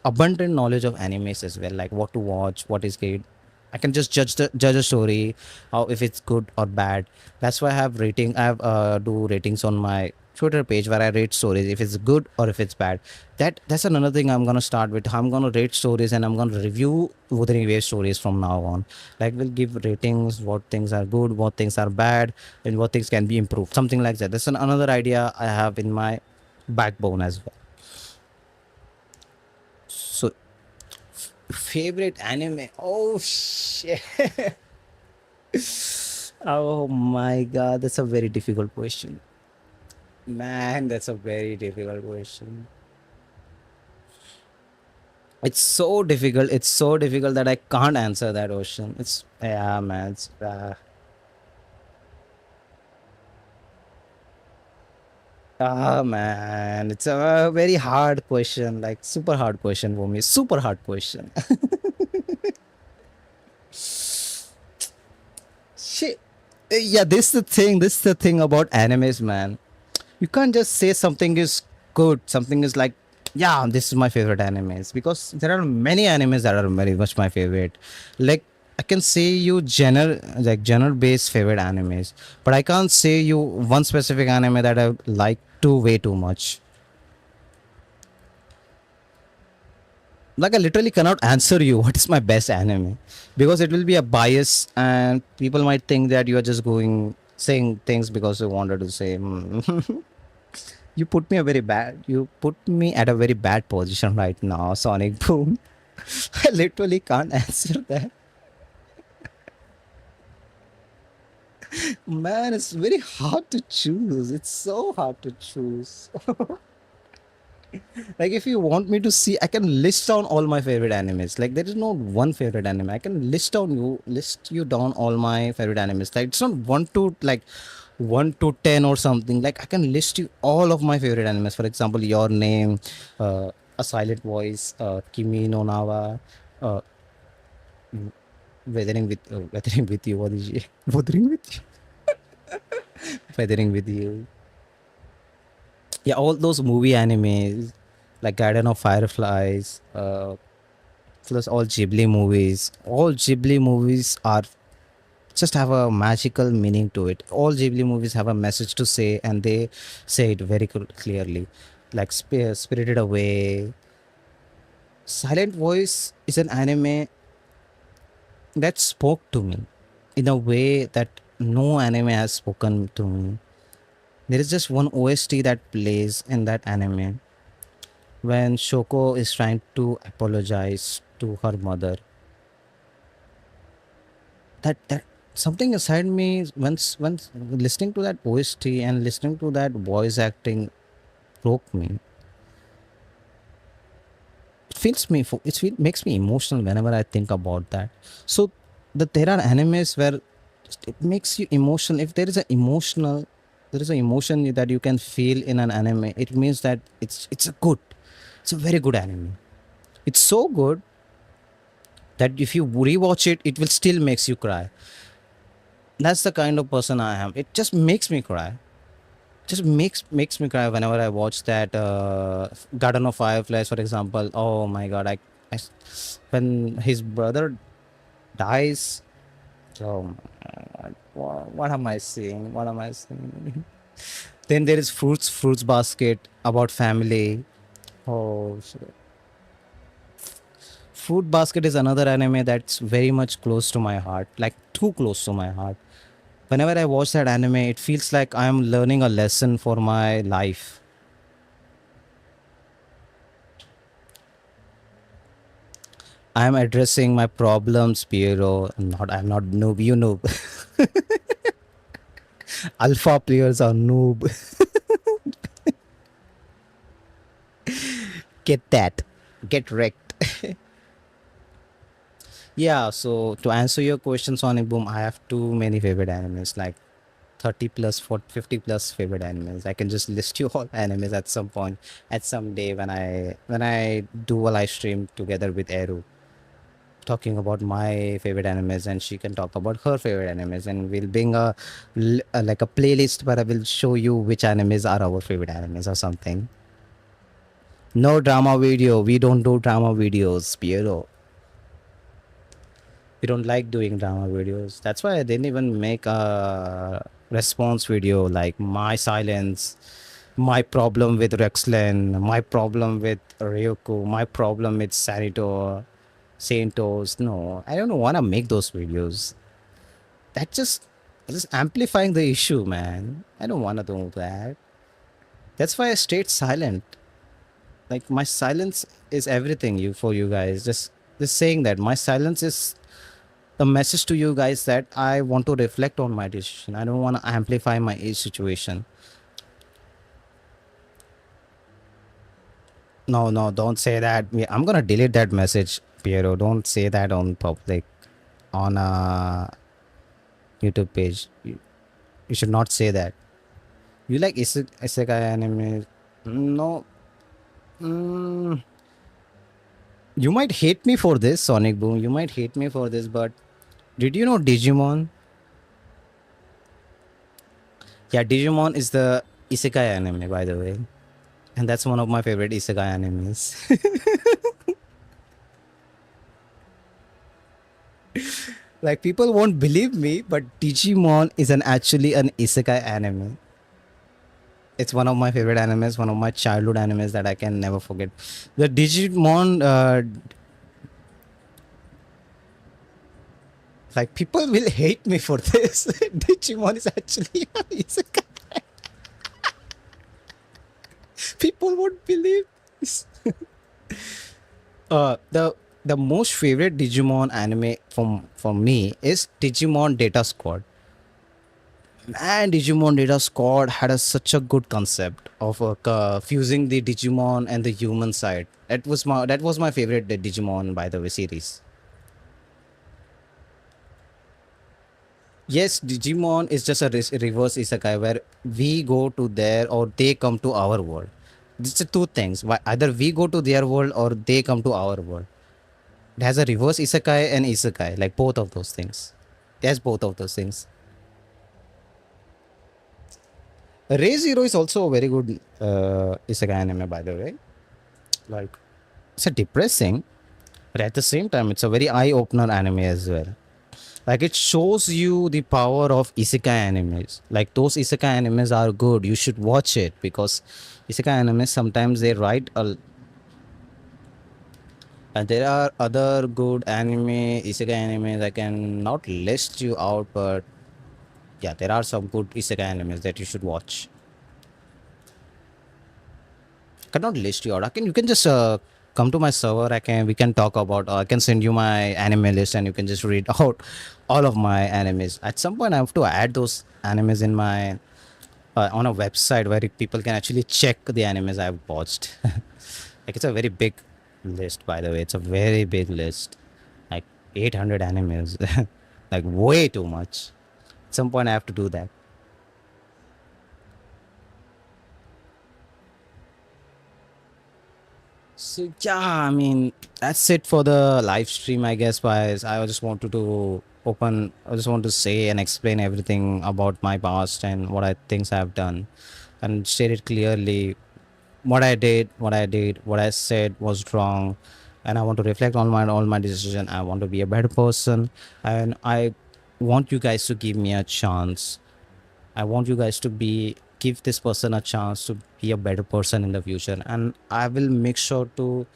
abundant knowledge of animes as well, like what to watch, what is good. I can just judge a story, how if it's good or bad. That's why I have do ratings on my Twitter page where I rate stories if it's good or if it's bad. That's another thing I'm gonna start with. I'm gonna rate stories and I'm gonna review Wuthering Waves stories from now on. Like we'll give ratings, what things are good, what things are bad, and what things can be improved. Something like that. That's another idea I have in my backbone as well. So favorite anime? Oh shit. Oh my god, that's a very difficult question. Man, that's a very difficult question. It's so difficult that I can't answer that question. It's yeah, man. Man, it's a very hard question, like super hard question for me. Super hard question. Shit. Yeah, this is the thing about animes, man. You can't just say something is good, something is like, yeah, this is my favorite animes, because there are many animes that are very much my favorite. Like I can say you genre based favorite animes, but I can't say you one specific anime that I like too way too much. Like I literally cannot answer you what is my best anime, because it will be a bias and people might think that you are just going saying things because you wanted to say. You put me at a very bad position right now, Sonic Boom. I literally can't answer that. Man, it's very hard to choose. It's so hard to choose. Like if you want me to see, I can list down all my favorite animes. Like there is no one favorite anime. I can list you down all my favorite animes. Like it's not like 1 to 10 or something. Like I can list you all of my favorite animes. For example, Your Name, A Silent Voice, Kimi no Nawa, uh, Weathering with You. What is it? Weathering with You. Weathering with You. Yeah, all those movie animes like Garden of Fireflies, plus all Ghibli movies. All Ghibli movies are just have a magical meaning to it. All Ghibli movies have a message to say, and they say it very clearly. Like Spirited Away, Silent Voice is an anime that spoke to me in a way that no anime has spoken to me. There is just one OST that plays in that anime when Shoko is trying to apologize to her mother. That something inside me once listening to that OST and listening to that voice acting broke me. Makes me emotional whenever I think about that. So there are animes where it makes you emotional. If there is an emotion that you can feel in an anime, it means that it's a very good anime. It's so good that if you rewatch it, it will still makes you cry. That's the kind of person I am. It just makes me cry. Just makes me cry whenever I watch that Garden of Fireflies, for example. Oh my god, when his brother dies. Oh my god, what am I seeing? What am I seeing? Then there is Fruits Basket about family. Oh, shit. Fruit Basket is another anime that's very much close to my heart, like too close to my heart. Whenever I watch that anime, it feels like I am learning a lesson for my life. I am addressing my problems, Piero. I'm not noob. You noob. Alpha players are noob. Get that. Get wrecked. Yeah, so to answer your question, Sonic Boom, I have too many favorite animes, like 30 plus, 40, 50 plus favorite animes. I can just list you all animes at some point, at some day when I do a live stream together with Eru, talking about my favorite animes, and she can talk about her favorite animes, and we'll bring like a playlist where I will show you which animes are our favorite animes or something. No drama video. We don't do drama videos, Piero. We don't like doing drama videos. That's why I didn't even make a response video like my silence, my problem with Rexlen, my problem with Ryuko, my problem with Sanito, Saintos. No, I don't want to make those videos. That just amplifying the issue, man. I don't want to do that. That's why I stayed silent. Like my silence is everything you for you guys. Just saying that my silence is the message to you guys that I want to reflect on my decision. I don't want to amplify my age situation. No, no, don't say that. I'm gonna delete that message, Piero. Don't say that on public, on a YouTube page. You should not say that. You like isekai anime? No. Mm, you might hate me for this, Sonic Boom. You might hate me for this, but did you know Digimon? Yeah, Digimon is the isekai anime, by the way. And that's one of my favorite isekai animes. Like people won't believe me, but Digimon is actually an isekai anime. It's one of my favorite animes, one of my childhood animes that I can never forget. The Digimon, like people will hate me for this. Digimon is actually an isekai. People won't believe this. The most favorite Digimon anime from me is Digimon Data Squad. Man, Digimon Data Squad had such a good concept of fusing the Digimon and the human side. That was my favorite Digimon, by the way, series. Yes, Digimon is just a reverse isekai where we go to there or they come to our world. It's the two things. Either we go to their world or they come to our world. It has a reverse isekai and isekai, like both of those things. It has both of those things. Ray Zero is also a very good isekai anime, by the way. Like, it's a depressing, but at the same time, it's a very eye opener anime as well. Like, it shows you the power of isekai animes. Like, those isekai animes are good. You should watch it because isekai animes sometimes they write a. And there are other good anime, isekai animes. I can not list you out, but yeah, there are some good isekai animes that you should watch. Cannot list you out. You can just come to my server. We can talk about. I can send you my anime list, and you can just read out all of my animes. At some point, I have to add those animes in my on a website where people can actually check the animes I've watched. Like it's a very big list, by the way. It's a very big list, like 800 animes, like way too much. At some point, I have to do that. So yeah, I mean that's it for the live stream, I guess. Guys, I just wanted to open. I just want to say and explain everything about my past and what I things I've done, and state it clearly. What I said was wrong, and I want to reflect on my decision. I want to be a better person, and I want you guys to give me a chance. I want you guys to give this person a chance to be a better person in the future, and I will make sure to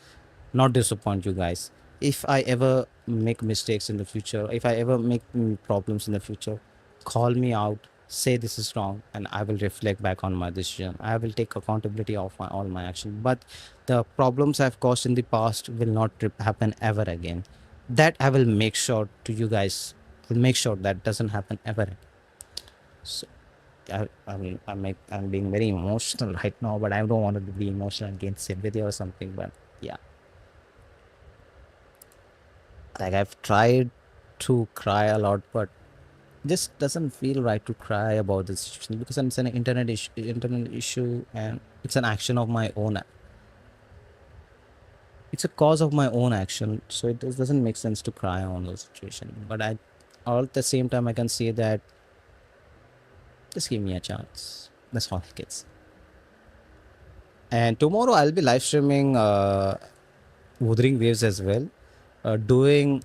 not disappoint you guys. If I ever make mistakes in the future, if I ever make problems in the future, call me out, say this is wrong, and I will reflect back on my decision. I will take accountability of all my action. But the problems I've caused in the past will not happen ever again. That I will make sure to you guys. Will make sure that doesn't happen ever. So I'm being very emotional right now, but I don't want to be emotional against sympathy or something. But Yeah, like I've tried to cry a lot, but just doesn't feel right to cry about this situation because it's an internet issue, and it's an action of my own. It's a cause of my own action, so it doesn't make sense to cry on the situation. But I, all at the same time, I can say that just give me a chance. That's all it gets. And tomorrow I'll be live streaming Wuthering Waves as well, doing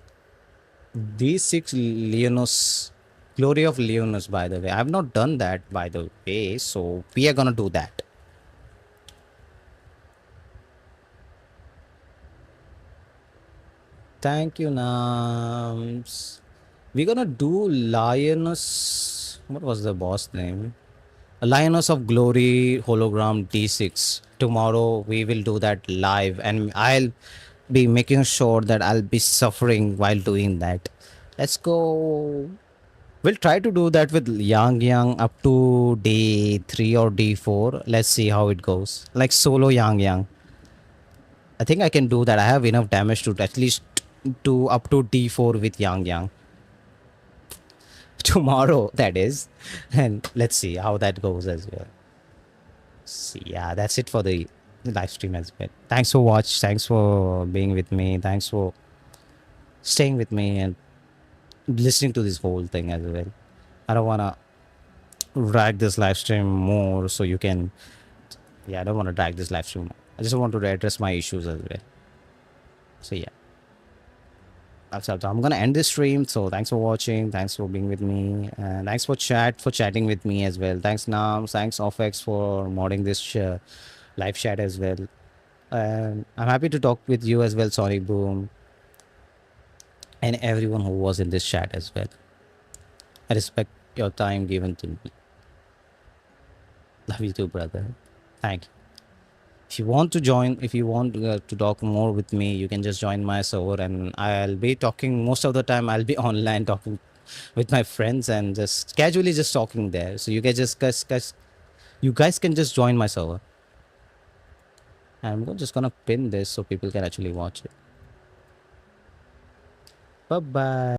D6 Leonos, Glory of Leonos. By the way, I've not done that by the way, so we are gonna do that. Thank you, Nams. We're gonna do Lioness. What was the boss name? Lioness of Glory hologram D6. Tomorrow we will do that live, and I'll be making sure that I'll be suffering while doing that. Let's go. We'll try to do that with Yang up to day 3 or day 4. Let's see how it goes. Like solo Yang. I think I can do that. I have enough damage to at least do up to D4 with Yang. Tomorrow, that is. And let's see how that goes as well. See, yeah, that's it for the live stream as well. Thanks for watch. Thanks for being with me. Thanks for staying with me and listening to this whole thing as well. I don't want to drag this live stream more so you can. Yeah, I don't want to drag this live stream more. I just want to address my issues as well. So, yeah. That's all. I'm gonna end this stream. So thanks for watching. Thanks for being with me, and thanks for chatting with me as well. Thanks Nam. Thanks Offx for modding this live chat as well. And I'm happy to talk with you as well, Sonic Boom, and everyone who was in this chat as well. I respect your time given to me. Love you too, brother. Thank you. If you want to join, if you want to talk more with me, you can just join my server, and I'll be talking most of the time. I'll be online talking with my friends and just casually just talking there. So you guys can just join my server. And I'm just gonna pin this so people can actually watch it. Bye bye.